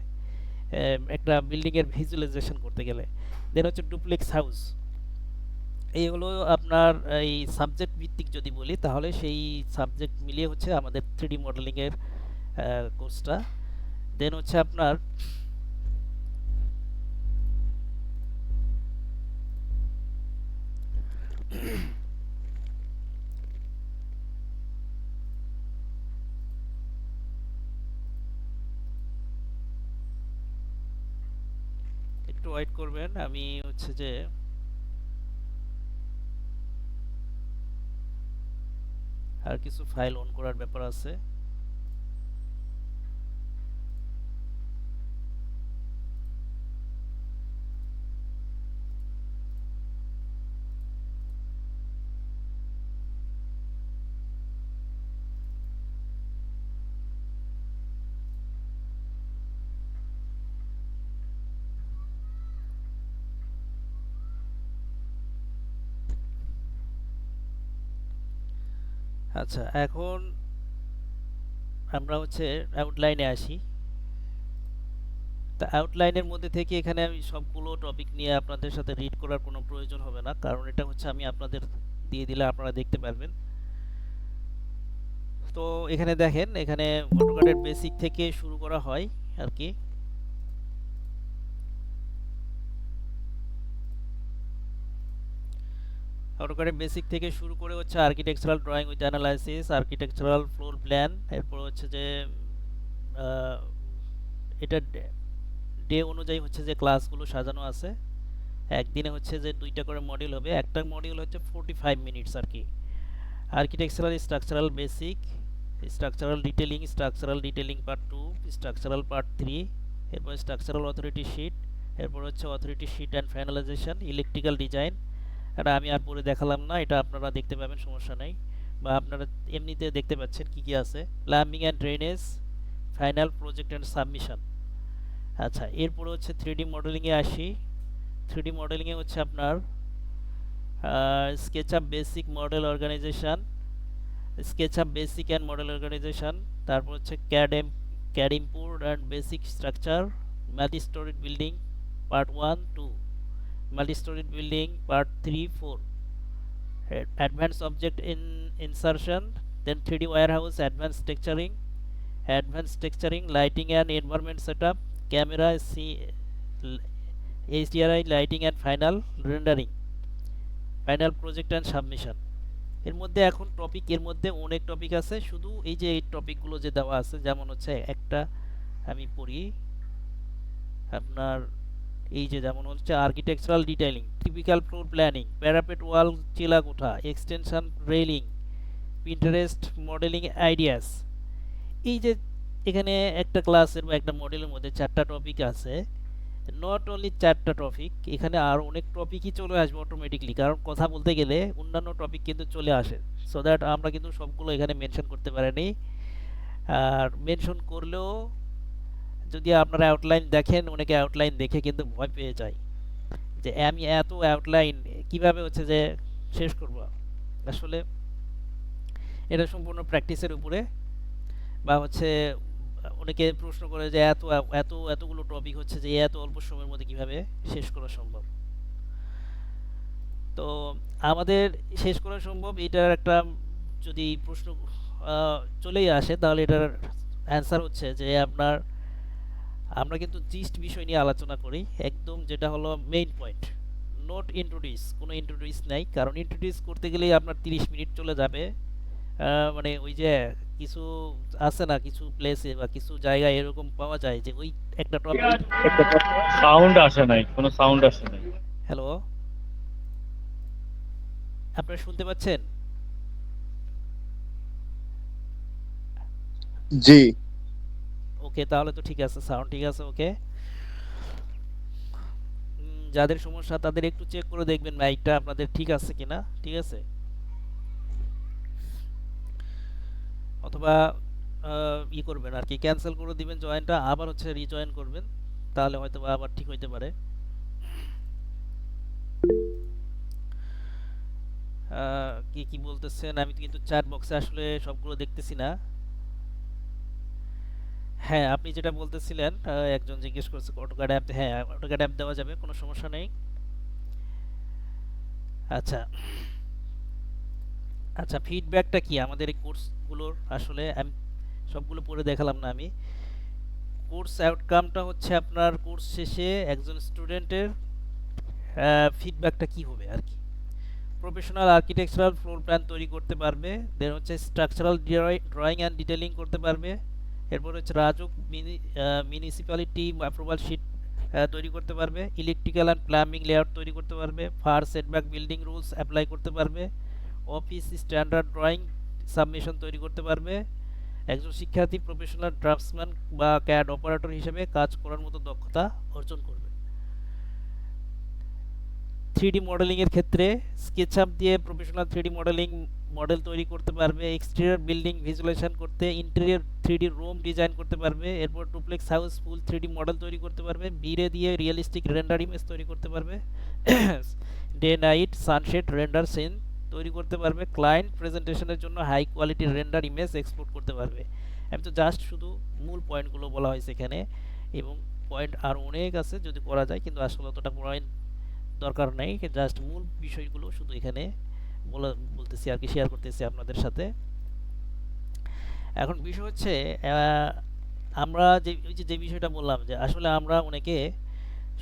একটা বিল্ডিংয়ের ভিজুয়ালাইজেশন করতে গেলে। দেন হচ্ছে ডুপ্লেক্স হাউস, এই হলো আপনার এই সাবজেক্ট ভিত্তিক যদি বলি তাহলে সেই সাবজেক্ট মিলিয়ে হচ্ছে আমাদের 3D মডেলিংয়ের কোর্সটা। দেন হচ্ছে আপনার একটু ওয়েট করবেন, আমি হচ্ছে যে আর কিছু ফাইল অন করার ব্যাপার আছে। আচ্ছা, এখন আমরা হচ্ছে আউটলাইনে আসি। তা আউটলাইনের মধ্যে থেকে এখানে আমি সবগুলো টপিক নিয়ে আপনাদের সাথে রিড করার কোনো প্রয়োজন হবে না, কারণ এটা হচ্ছে আমি আপনাদের দিয়ে দিলে আপনারা দেখতে পারবেন। তো এখানে দেখেন, এখানে অটোক্যাডের বেসিক থেকে শুরু করা হয় আর কি। অটোক্যাডের বেসিক থেকে শুরু করে হচ্ছে architectural drawing with analysis, architectural floor plan, এরপর হচ্ছে যে আহ, এটা ডে অনুযায়ী হচ্ছে যে ক্লাসগুলো সাজানো আছে। একদিনে হচ্ছে যে 2টা করে মডিউল হবে, একটা মডিউল হচ্ছে 45 মিনিটস আর কি। Architectural structural basic, structural detailing part 2, structural part 3, এরপর স্ট্রাকচারাল অথরিটি শিট, এরপর হচ্ছে authority sheet and finalization, electrical design. এটা আমি আর পরে দেখালাম না, এটা আপনারা দেখতে পাবেন, সমস্যা নেই, বা আপনারা এমনিতে দেখতে পাচ্ছেন কি কি আছে। Plumbing and drainage, final project and submission. আচ্ছা, এরপরে হচ্ছে 3D মডেলিংয়ে আসি। 3D মডেলিংয়ে হচ্ছে আপনার SketchUp basic model organization, SketchUp basic and model organization, তারপর হচ্ছে CAD import and basic structure, multi storied building part 1 2, multi storied building part 3 4, advance object insertion, then 3D warehouse, advanced texturing, lighting and environment setup, camera, HDRI lighting and final rendering, final project and submission. এর মধ্যে এখন topic, এর মধ্যে অনেক topic আছে, শুধু এই যে এই টপিকগুলো যে দেওয়া আছে, যেমন হচ্ছে একটা আমি পড়ি আপনার, এই যে যেমন হচ্ছে architectural detailing, typical floor planning, parapet wall, চিলা কোঠা, extension railing, Pinterest modeling ideas. এই যে এখানে একটা ক্লাসের বা একটা মডেলের মধ্যে 4টা টপিক আছে। নট অনলি 4টা টপিক, এখানে আরও অনেক টপিকই চলে আসবে অটোমেটিকলি, কারণ কথা বলতে গেলে অন্যান্য টপিক কিন্তু চলে আসে, সো দ্যাট আমরা কিন্তু সবগুলো এখানে মেনশন করতে পারিনি। আর মেনশন করলেও যদি আপনারা আউটলাইন দেখেন, অনেকে আউটলাইন দেখে কিন্তু ভয় পেয়ে যায় যে আমি এত আউটলাইন কিভাবে হচ্ছে যে শেষ করব। আসলে এটা সম্পূর্ণ প্র্যাকটিসের উপরে, বা হচ্ছে অনেকে প্রশ্ন করে যে এতগুলো টপিক হচ্ছে যে এত অল্প সময়ের মধ্যে কিভাবে শেষ করা সম্ভব। তো আমাদের শেষ করা সম্ভব, এটার একটা যদি প্রশ্ন চলেই আসে, তাহলে এটার অ্যান্সার হচ্ছে যে আমরা কিন্তু জিস্ট বিষয় নিয়ে আলোচনা করি, একদম যেটা হলো মেইন পয়েন্ট, নোট ইন্ট্রোডিউস, কোনো ইন্ট্রোডিউস নাই, কারণ ইন্ট্রোডিউস করতে গেলেই আপনার 30 মিনিট চলে যাবে। মানে ওই যে কি কিছু আছে না, কিছু প্লেসে বা কিছু জায়গায় এরকম পাওয়া যায় যে ওই একটা টপিক। সাউন্ড আসে নাই, কোনো সাউন্ড আসে নাই। হ্যালো, আপনারা শুনতে পাচ্ছেন? জি। ওকে, তাহলে তো ঠিক আছে, সাউন্ড ঠিক আছে। ওকে, যাদের সমস্যা তাদের একটু চেক করে দেখবেন মাইকটা আপনাদের ঠিক আছে কিনা, ঠিক আছে? অথবা ই করবেন আর কি, ক্যান্সেল করে দিবেন জয়েনটা, আবার হচ্ছে রিজয়েন করবেন, তাহলে হয়তো বা আবার ঠিক হইতে পারে। কি কি বলতেছেন? আমি কিন্তু চ্যাট বক্সে আসলে সবগুলো দেখতেছি না। হ্যাঁ, আপনি যেটা বলতেছিলেন, একজন জিজ্ঞেস করছে অটোক্যাড অ্যাপ। হ্যাঁ, অটোক্যাড অ্যাপ দেওয়া যাবে, কোনো সমস্যা নেই। আচ্ছা আচ্ছা, ফিডব্যাকটা কি আমাদের এই কোর্সগুলোর? আসলে আমি সবগুলো পড়ে দেখালাম না আমি। কোর্স আউটকামটা হচ্ছে আপনার কোর্স শেষে একজন স্টুডেন্টের ফিডব্যাকটা কি হবে আর কি। প্রফেশনাল আর্কিটেকচারাল ফ্লোর প্ল্যান তৈরি করতে পারবে, দেন হচ্ছে স্ট্রাকচারাল ড্রয়িং অ্যান্ড ডিটেলিং করতে পারবে, এরপর হচ্ছে রাজুক মিউনিসিপ্যালিটি অ্যাপ্রুভাল শিট তৈরি করতে পারবে, ইলেকট্রিক্যাল অ্যান্ড প্লাম্বিং লেআউট তৈরি করতে পারবে, fire setback building rules apply করতে পারবে, অফিস স্ট্যান্ডার্ড ড্রয়িং সাবমিশন তৈরি করতে পারবে, একজন শিক্ষার্থী প্রফেশনাল ড্রাফটসম্যান বা ক্যাড অপারেটর হিসেবে কাজ করার মতো দক্ষতা অর্জন করবে। 3D মডেলিংয়ের ক্ষেত্রে স্কেচআপ দিয়ে প্রফেশনাল 3D মডেলিং মডেল তৈরি করতে পারবে, এক্সটেরিয়র বিল্ডিং ভিজুয়ালাইজেশন করতে ইন্টেরিয়র 3D রুম ডিজাইন করতে পারবে, এরপর duplex house full 3D model তৈরি করতে পারবে, বিরে দিয়ে রিয়েলিস্টিক রেন্ডার ইমেজ তৈরি করতে পারবে, day night sunset render scene তৈরি করতে পারবে, ক্লায়েন্ট প্রেজেন্টেশনের জন্য হাই কোয়ালিটির রেন্ডার ইমেজ এক্সপোর্ট করতে পারবে। আমি তো জাস্ট শুধু মূল পয়েন্টগুলো বলা হয়েছে এখানে, এবং পয়েন্ট আর অনেক আছে যদি করা যায়, কিন্তু আসলে অতটা পয়েন্ট দরকার নেই, জাস্ট মূল বিষয়গুলো শুধু এখানে বলতেছি আর কি, শেয়ার করতেছি আপনাদের সাথে। এখন বিষয় হচ্ছে আমরা যে বিষয়টা বললাম, যে আসলে আমরা অনেকে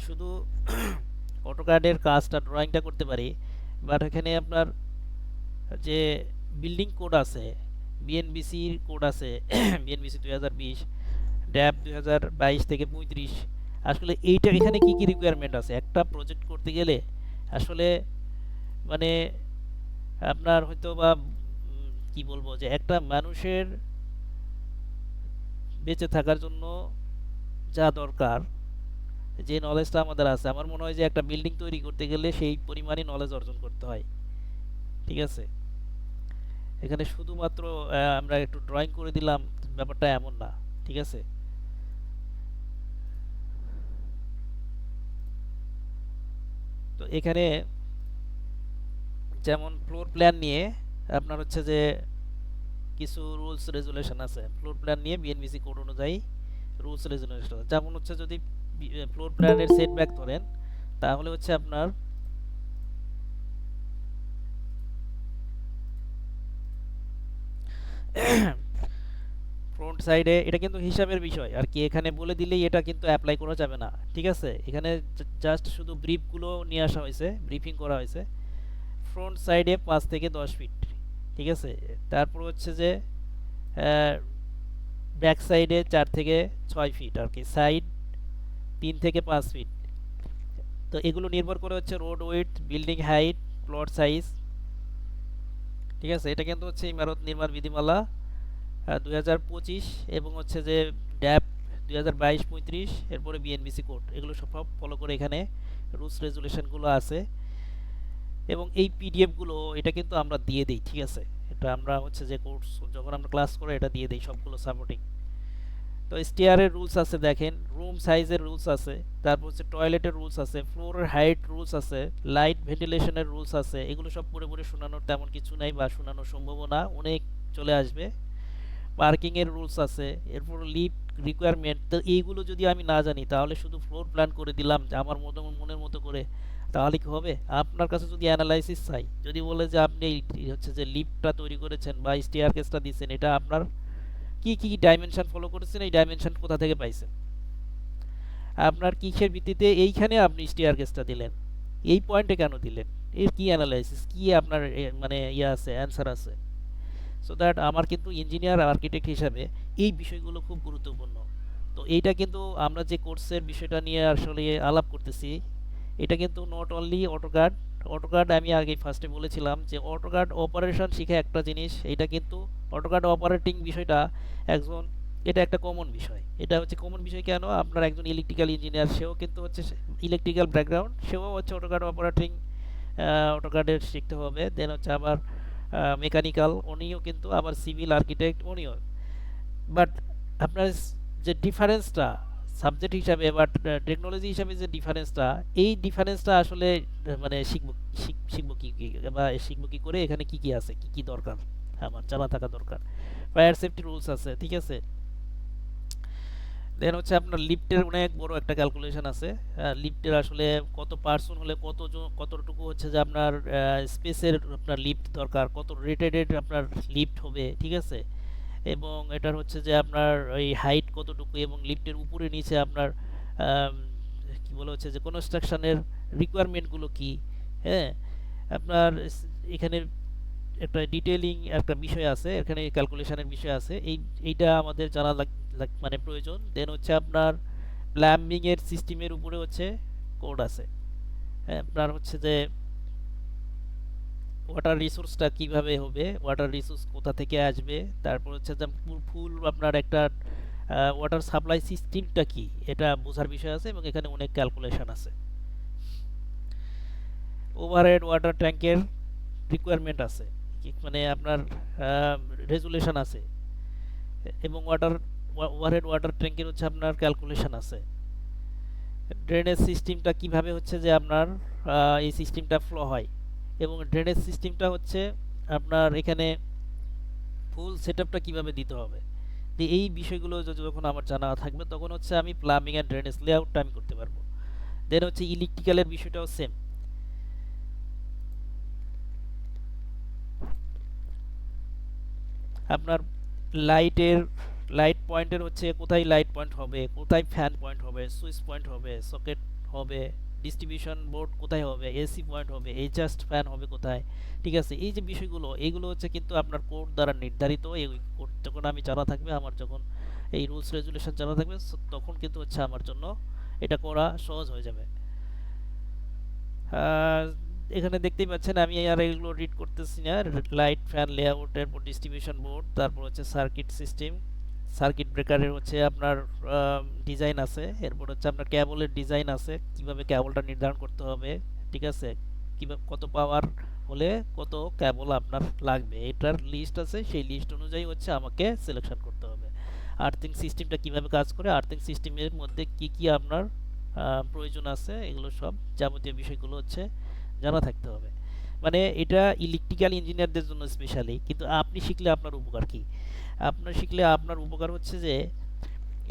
শুধু অটোক্যাডের কাজটা ড্রয়িংটা করতে পারি, বাট এখানে আপনার যে বিল্ডিং কোড আছে, বিএনবিসির কোড আছে, বিএনবিসি 2020, ড্যাব 2022 থেকে 35, আসলে এইটা এখানে কি কি রিকোয়ারমেন্ট আছে একটা প্রজেক্ট করতে গেলে, আসলে মানে আপনার হয়তো বা কি বলবো, যে একটা মানুষের বেঁচে থাকার জন্য যা দরকার, যে নলেজটা আমাদের আছে, আমার মনে হয় যে একটা বিল্ডিং তৈরি করতে গেলে সেই পরিমাণই নলেজ অর্জন করতে হয়, ঠিক আছে? এখানে শুধুমাত্র আমরা একটু ড্রয়িং করে দিলাম, ব্যাপারটা এমন না, ঠিক আছে? তো এখানে যেমন ফ্লোর প্ল্যান নিয়ে আপনার হচ্ছে যে কিছু রুলস রেজুলেশন আছে, ফ্লোর প্ল্যান নিয়ে বিএনবিসি কোড অনুযায়ী রুলস রেজুলেশন। যেমন হচ্ছে যদি ফ্লোর প্ল্যানের সেটব্যাক ধরেন, তাহলে হচ্ছে আপনার ফ্রন্ট সাইডে, এটা কিন্তু হিসাবের বিষয় আর কি, এখানে বলে দিলেই এটা কিন্তু অ্যাপ্লাই করা যাবে না, ঠিক আছে? এখানে জাস্ট শুধু ব্রিফগুলো নিয়ে আসা হয়েছে, ব্রিফিং করা হয়েছে। ফ্রন্ট সাইডে 5 থেকে 10 ফিট, ঠিক আছে? তারপর হচ্ছে যে ব্যাক সাইডে 4 থেকে 6 ফিট আর কি, সাইড 3 থেকে 5 ফিট। তো এগুলো নির্ভর করে হচ্ছে road width, building height, plot size, ঠিক আছে? এটা কিন্তু হচ্ছে ইমারত নির্মাণ বিধিমালা 2025, এবং হচ্ছে যে ড্যাপ 2022-35, এরপরে বিএনবিসি কোড, এগুলো সব ফলো করে এখানে রুলস রেজুলেশনগুলো আছে। এবং এই পিডিএফগুলো এটা কিন্তু আমরা দিয়ে দিই, ঠিক আছে? এটা আমরা হচ্ছে যে কোর্স যখন আমরা ক্লাস করে এটা দিয়ে দিই সবগুলো সাপোর্টিং। তো স্টেয়ারের রুলস আছে, দেখেন রুম সাইজের রুলস আছে, তারপর হচ্ছে টয়লেটের রুলস আছে, ফ্লোরের হাইট রুলস আছে, লাইট ভেন্টিলেশনের রুলস আছে। এগুলো সব পড়ে পড়ে শোনানোর তেমন কিছু নাই, বা শোনানোর সম্ভাবনা অনেক চলে আসবে। পার্কিংয়ের রুলস আছে, এরপর লিফট রিকোয়ারমেন্ট। তো এইগুলো যদি আমি না জানি, তাহলে শুধু ফ্লোর প্ল্যান করে দিলাম যে আমার মনের মতো করে, তাহলে কি হবে? আপনার কাছে যদি অ্যানালাইসিস চাই, যদি বলে যে আপনি হচ্ছে যে লিফটটা তৈরি করেছেন বা স্টেয়ার কেসটা দিচ্ছেন, এটা আপনার কি কি ডাইমেনশন ফলো করেছেন, এই ডাইমেনশন কোথা থেকে পাইছেন, আপনার কিসের ভিত্তিতে এইখানে আপনি স্টেয়ার কেসটা দিলেন, এই পয়েন্টে কেন দিলেন, এর কি অ্যানালাইসিস, কি আপনার মানে ইয়ে আছে, অ্যান্সার আছে? সো দ্যাট আমার কিন্তু ইঞ্জিনিয়ার আর্কিটেক্ট হিসাবে এই বিষয়গুলো খুব গুরুত্বপূর্ণ। তো এইটা কিন্তু আমরা যে কোর্সের বিষয়টা নিয়ে আসলে আলাপ করতেছি, এটা কিন্তু নট অনলি অটোক্যাড। অটোক্যাড আমি আগে ফার্স্টে বলেছিলাম যে অটোক্যাড অপারেশন শিখে একটা জিনিস, এটা কিন্তু অটোক্যাড অপারেটিং বিষয়টা একজন, এটা একটা কমন বিষয়। এটা হচ্ছে কমন বিষয় কেন, আপনার একজন ইলেকট্রিক্যাল ইঞ্জিনিয়ার, সেও কিন্তু হচ্ছে ইলেকট্রিক্যাল ব্যাকগ্রাউন্ড, সেও হচ্ছে অটোক্যাড অপারেটিং অটোক্যাডের শিখতে হবে। দেন হচ্ছে আবার মেকানিক্যাল, উনিও কিন্তু আবার সিভিল আর্কিটেক্ট উনিও। বাট আপনার যে ডিফারেন্সটা সাবজেক্ট হিসাবে বা টেকনোলজি হিসাবে যে ডিফারেন্সটা, এই ডিফারেন্সটা আসলে মানে শিখবো শিখবো কি করে, এখানে কি কি আছে, কি কি দরকার আমার জানা থাকা দরকার। ফায়ার সেফটি রুলস আছে, ঠিক আছে। দেন হচ্ছে আপনার লিফটের অনেক বড় একটা ক্যালকুলেশন আছে। লিফটের আসলে কত পার্সন হলে কতটুকু হচ্ছে যে আপনার স্পেসের আপনার লিফট দরকার, কত রেটেড আপনার লিফট হবে, ঠিক আছে। এবং এটার হচ্ছে যে আপনার ওই হাইট কতটুকু, এবং লিফটের উপরে নিচে আপনার আম, কি বলে হচ্ছে যে কনস্ট্রাকশনের রিকোয়ারমেন্টগুলো কি। হ্যাঁ, আপনার এখানে একটা ডিটেইলিং একটা বিষয় আছে, এখানে ক্যালকুলেশনের বিষয় আছে, এইটা আমাদের জানা মানে প্রয়োজন। দেন হচ্ছে আপনার প্লাম্বিং এর সিস্টেমের উপরে হচ্ছে কোড আছে। হ্যাঁ, আপনার হচ্ছে যে ওয়াটার রিসোর্সটা কিভাবে হবে, ওয়াটার রিসোর্স কোথা থেকে আসবে, তারপর হচ্ছে যে ফুল আপনার একটা ওয়াটার সাপ্লাই সিস্টেমটা কি, এটা বোঝার বিষয় আছে, এবং এখানে অনেক ক্যালকুলেশন আছে। ওভারহেড ওয়াটার ট্যাঙ্কের রিকোয়ারমেন্ট আছে, মানে আপনার রেজুলেশন আছে, এবং ওভারহেড ওয়াটার ট্যাঙ্কের হচ্ছে আপনার ক্যালকুলেশন আছে। ড্রেনেজ সিস্টেমটা কিভাবে হচ্ছে যে আপনার এই সিস্টেমটা ফ্লো হয়, এবং ড্রেনেজ সিস্টেমটা হচ্ছে আপনার এখানে ফুল সেটআপটা কিভাবে দিতে হবে। তো এই বিষয়গুলো যখন আমার জানা থাকবে, তখন হচ্ছে আমি প্লাম্বিং অ্যান্ড ড্রেনেজ লেআউটটা আমি করতে পারবো। দেন হচ্ছে ইলেকট্রিক্যালের বিষয়টাও সেম। আপনার লাইট পয়েন্টের হচ্ছে কোথায় লাইট পয়েন্ট হবে, কোথায় ফ্যান পয়েন্ট হবে, সুইচ পয়েন্ট হবে, সকেট হবে, ডিস্ট্রিবিউশন বোর্ড কোথায় হবে, এসি পয়েন্ট হবে, এডজাস্ট ফ্যান হবে কোথায়, ঠিক আছে। এই যে বিষয়গুলো, এইগুলো হচ্ছে কিন্তু আপনার কোড দ্বারা নির্ধারিত। এই কোড যখন আমি জানা থাকবে, আমার যখন এই রুলস রেজুলেশন জানা থাকবে, তখন কিন্তু হচ্ছে আমার জন্য এটা করা সহজ হয়ে যাবে। আহ, এখানে দেখতেই পাচ্ছেন আমি আর এগুলো রিড করতেছি না। লাইট ফ্যান লেআউট, এরপর ডিস্ট্রিবিউশন বোর্ড, তারপর হচ্ছে সার্কিট সিস্টেম, সার্কিট ব্রেকারের হচ্ছে আপনার ডিজাইন আছে, এরপর হচ্ছে আপনার ক্যাবলের ডিজাইন আছে, কিভাবে ক্যাবলটা নির্ধারণ করতে হবে, ঠিক আছে। কিভাবে কত পাওয়ার হলে কত ক্যাবল আপনার লাগবে, এটার লিস্ট আছে, সেই লিস্ট অনুযায়ী হচ্ছে আমাকে সিলেকশন করতে হবে। আর্থিং সিস্টেমটা কিভাবে কাজ করে, আর্থিং সিস্টেমের মধ্যে কি কি আপনার প্রয়োজন আছে, এগুলো সব যাবতীয় বিষয়গুলো হচ্ছে জানা থাকতে হবে। মানে এটা ইলেকট্রিক্যাল ইঞ্জিনিয়ারদের জন্য স্পেশালি, কিন্তু আপনি শিখলে আপনার উপকার কি, আপনার শিখলে আপনার উপকার হচ্ছে যে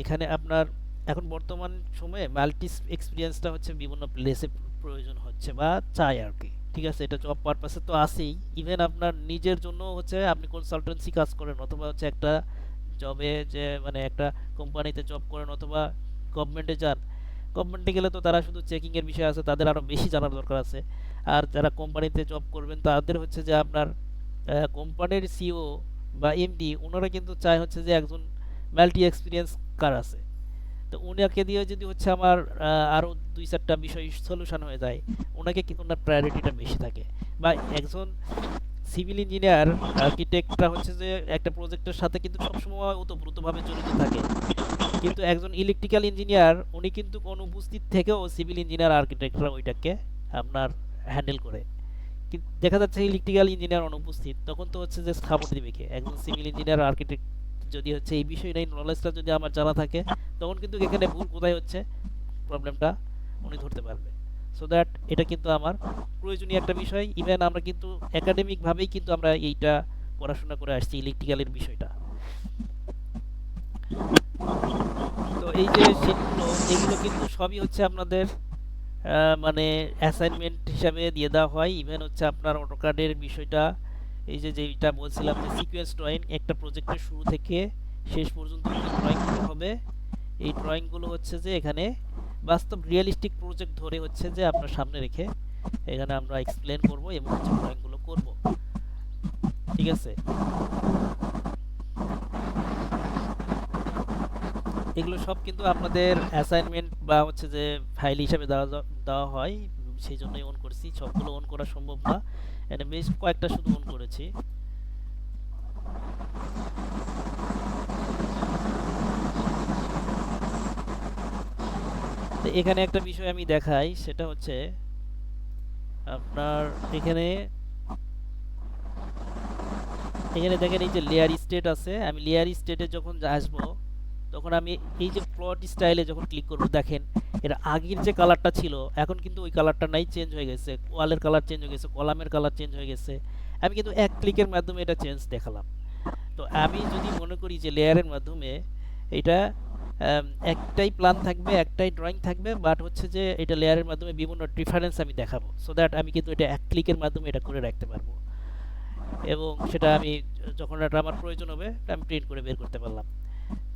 এখানে আপনার এখন বর্তমান সময়ে মাল্টি এক্সপিরিয়েন্সটা হচ্ছে বিভিন্ন প্লেসে প্রয়োজন হচ্ছে বা চাই আর কি, ঠিক আছে। এটা জব পারপাসে তো আছেই, ইভেন আপনার নিজের জন্য হচ্ছে আপনি কনসালটেন্সি কাজ করেন, অথবা হচ্ছে একটা জবে যে মানে একটা কোম্পানিতে জব করেন, অথবা গভর্নমেন্টে যান। গভর্নমেন্টে গেলে তো তারা শুধু চেকিংয়ের বিষয় আছে, তাদের আরও বেশি জানার দরকার আছে। আর যারা কোম্পানিতে জব করবেন, তাদের হচ্ছে যে আপনার কোম্পানির সিও বা এমডি, ওনারা কিন্তু চায় হচ্ছে যে একজন মাল্টি এক্সপিরিয়েন্স কার আছে। তো উনাকে দিয়ে যদি হচ্ছে আমার আরও 2-4টা বিষয় সলিউশন হয়ে যায়, ওনাকে কিন্তু ওনার প্রায়োরিটিটা বেশি থাকে। বা একজন সিভিল ইঞ্জিনিয়ার আর্কিটেক্টরা হচ্ছে যে একটা প্রজেক্টের সাথে কিন্তু সবসময় ওতপ্রোতভাবে জড়িত থাকে, কিন্তু একজন ইলেকট্রিক্যাল ইঞ্জিনিয়ার উনি কিন্তু অনুপস্থিত থেকেও সিভিল ইঞ্জিনিয়ার আর্কিটেক্টরা ওইটাকে আপনার হ্যান্ডেল করে। কিন্তু দেখা যাচ্ছে ইলেকট্রিক্যাল ইঞ্জিনিয়ার অনুপস্থিত, তখন তো হচ্ছে যে সাপোর্ট দিবে কে, একজন সিভিল ইঞ্জিনিয়ার আর্কিটেক্ট যদি হচ্ছে এই বিষয় নেই, নলেজটা যদি আমার জানা থাকে, তখন কিন্তু এখানে ভুল কোথায় হচ্ছে প্রবলেমটা উনি ধরতে পারবে। সো দ্যাট এটা কিন্তু আমার প্রয়োজনীয় একটা বিষয়। ইভেন আমরা কিন্তু একাডেমিকভাবেই কিন্তু আমরা এইটা পড়াশোনা করে আসছি ইলেকট্রিক্যালের বিষয়টা। তো এই যে শীটগুলো, এগুলো কিন্তু সবই হচ্ছে আপনাদের মানে অ্যাসাইনমেন্ট হিসাবে দিয়ে দেওয়া হয়। ইভেন হচ্ছে আপনার অটোক্যাডের বিষয়টা, এই যে যেটা বলছিলাম যে সিকোয়েন্স ড্রয়িং, একটা প্রজেক্টের শুরু থেকে শেষ পর্যন্ত যে ড্রয়িংগুলো হবে, এই ড্রয়িংগুলো হচ্ছে যে এখানে বাস্তব রিয়েলিস্টিক প্রজেক্ট ধরে হচ্ছে যে আপনার সামনে রেখে এখানে আমরা এক্সপ্লেন করব এবং হচ্ছে ড্রয়িংগুলো করব। ঠিক আছে, এগুলো সব কিন্তু আপনাদের অ্যাসাইনমেন্ট বা হচ্ছে যে ফাইল হিসাবে দেওয়া হয়, সেই জন্যই অন করছি। সবগুলো অন করা সম্ভব না, এখানে বেশ কয়েকটা শুধু অন করেছি। তো এখানে একটা বিষয় আমি দেখাই, সেটা হচ্ছে আপনার এখানে এখানে দেখেন এই যে লেয়ার স্টেট আছে, আমি লেয়ার স্টেটে যখন আসবো তখন আমি এই যে প্লট স্টাইলে যখন ক্লিক করব, দেখেন এর আগের যে কালারটা ছিল এখন কিন্তু ওই কালারটা নাই, চেঞ্জ হয়ে গেছে, ওয়ালের কালার চেঞ্জ হয়ে গেছে, কলামের কালার চেঞ্জ হয়ে গেছে। আমি কিন্তু এক ক্লিকের মাধ্যমে এটা চেঞ্জ দেখালাম। তো আমি যদি মনে করি যে লেয়ারের মাধ্যমে এটা একটাই প্ল্যান থাকবে, একটাই ড্রয়িং থাকবে, বাট হচ্ছে যে এটা লেয়ারের মাধ্যমে বিভিন্ন ডিফারেন্স আমি দেখাবো, সো দ্যাট আমি কিন্তু এটা এক ক্লিকের মাধ্যমে এটা করে রাখতে পারবো, এবং সেটা আমি যখন এটা আমার প্রয়োজন হবে আমি প্রিন্ট করে বের করতে পারলাম।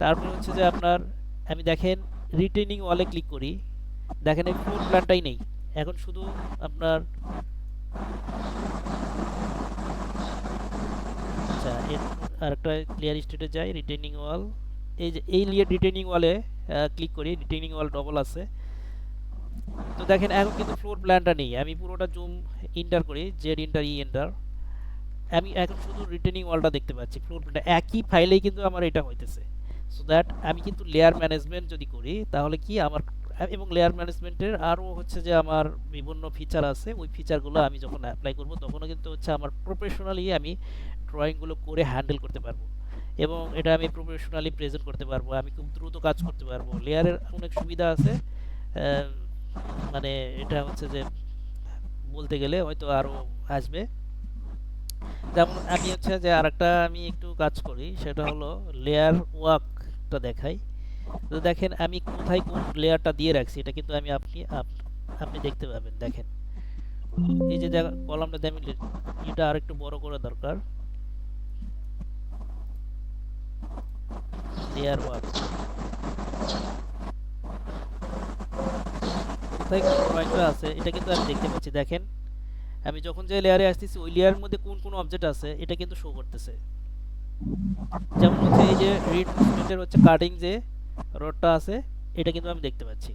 তারপর হচ্ছে যে আপনার আমি দেখেন রিটেনিং ওয়ালে ক্লিক করি, দেখেন এই ফ্লোর প্ল্যানটাই নেই, এখন শুধু আপনার আচ্ছা আরেকটা ক্লিয়ার স্টেটে যাই, রিটেনিং ওয়াল, এই যে এই রিটেনিং ওয়ালে ক্লিক করি, রিটেনিং ওয়াল ডবল আছে। তো দেখেন এখন কিন্তু ফ্লোর প্ল্যানটা নেই, আমি পুরোটা জুম ইন্টার করি, জেড ইন্টার ই এন্টার, আমি এখন শুধু রিটেনিং ওয়ালটা দেখতে পাচ্ছি, ফ্লোর প্ল্যানটা একই ফাইলেই কিন্তু আমার এটা হইতেছে। সো দ্যাট আমি কিন্তু লেয়ার ম্যানেজমেন্ট যদি করি তাহলে কি আমার, এবং লেয়ার ম্যানেজমেন্টের আরও হচ্ছে যে আমার বিভিন্ন ফিচার আছে, ওই ফিচারগুলো আমি যখন অ্যাপ্লাই করব তখনও কিন্তু হচ্ছে আমার প্রফেশনালি আমি ড্রয়িংগুলো করে হ্যান্ডেল করতে পারবো, এবং এটা আমি প্রফেশনালি প্রেজেন্ট করতে পারবো, আমি খুব দ্রুত কাজ করতে পারবো। লেয়ারের অনেক সুবিধা আছে, আহ, মানে এটা হচ্ছে যে বলতে গেলে হয়তো আরও আসবে। যেমন আমি হচ্ছে যে আরেকটা আমি একটু কাজ করি, সেটা হলো লেয়ার ওয়ার্কটা দেখাই। তো দেখেন আমি কোথায় কোন লেয়ারটা দিয়ে রাখছি, এটা কিন্তু আমি আপনি দেখতে পাবেন। দেখেন এই যে কলামটা আমি এটা আরেকটু বড় করা দরকার, লেয়ার ওয়ার্ক কোথায় কোন ড্রয়িংটা আছে এটা কিন্তু আমি দেখতে পাচ্ছি। দেখেন আমি যখন যে লেয়ারে আসতেছি ওই লেয়ারের মধ্যে কোন কোন অবজেক্ট আছে এটা কিন্তু শো করতেছে। যেমন হচ্ছে এই যে রিড হচ্ছে কাটিং যে রডটা আছে এটা কিন্তু আমি দেখতে পাচ্ছি।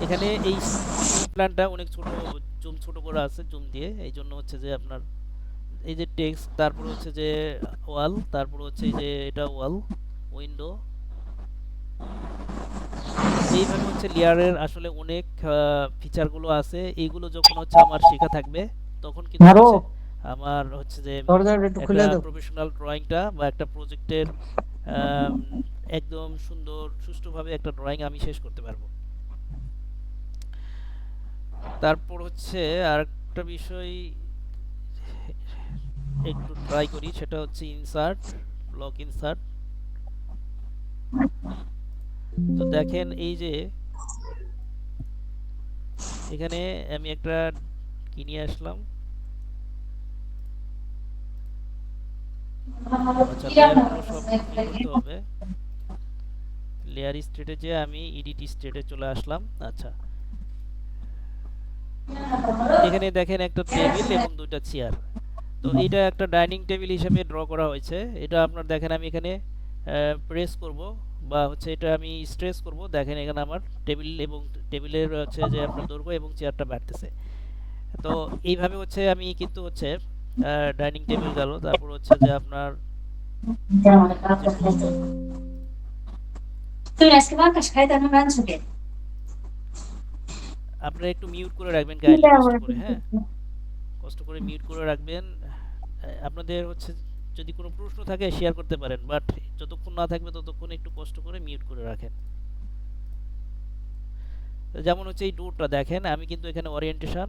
এখানে এই প্ল্যানটা অনেক ছোট, জুম ছোট করা আছে জুম দিয়ে, এই জন্য হচ্ছে যে আপনার এই যে টেক্সট, তারপর হচ্ছে যে ওয়াল, তারপর হচ্ছে এই যে এটা ওয়াল উইন্ডো, এইভাবে হচ্ছে লেয়ারের আসলে অনেক ফিচারগুলো আছে। এইগুলো যখন হচ্ছে আমার শেখা থাকবে তখন কিন্তু হচ্ছে আমার হচ্ছে যে একটা প্রফেশনাল ড্রয়িংটা বা একটা প্রজেক্টের একদম সুন্দর সুষ্ঠুভাবে একটা ড্রয়িং আমি শেষ করতে পারবো। তারপর হচ্ছে আরেকটা বিষয় একটু ট্রাই করি, সেটা হচ্ছে ইনসার্ট, ব্লক ইনসার্ট। তো দেখেন এই যে এখানে আমি একটা কি নিয়ে আসলাম, আচ্ছা লেয়ারগুলো সব কি করতে হবে, লেয়ার স্টেটে যে আমি এডিট স্টেটে চলে আসলাম। আচ্ছা এখানে দেখেন একটা টেবিল এবং দুইটা চেয়ার, তো এটা একটা ডাইনিং টেবিল হিসেবে ড্র করা হয়েছে। এটা আপনার দেখেন আমি এখানে প্রেস করব বা হচ্ছে এটা আমি স্ট্রেস করব, দেখেন এখানে আমার টেবিল এবং টেবিলের হচ্ছে যে আপনার দৈর্ঘ্য এবং চেয়ারটা বাড়তেছে। তো এইভাবে হচ্ছে আমি কিন্তু হচ্ছে ডাইনিং টেবিল গেল, তারপর হচ্ছে যে আপনার আপনারা একটু মিউট করে রাখবেন কাইন্ডলি, কষ্ট করে, হ্যাঁ কষ্ট করে মিউট করে রাখবেন। আপনাদের হচ্ছে যদি কোনো প্রশ্ন থাকে শেয়ার করতে পারেন, বাট যতক্ষণ না থাকবে ততক্ষণ একটু কষ্ট করে মিউট করে রাখেন। যেমন হচ্ছে এই ডোরটা দেখেন আমি কিন্তু এখানে ওরিয়েন্টেশন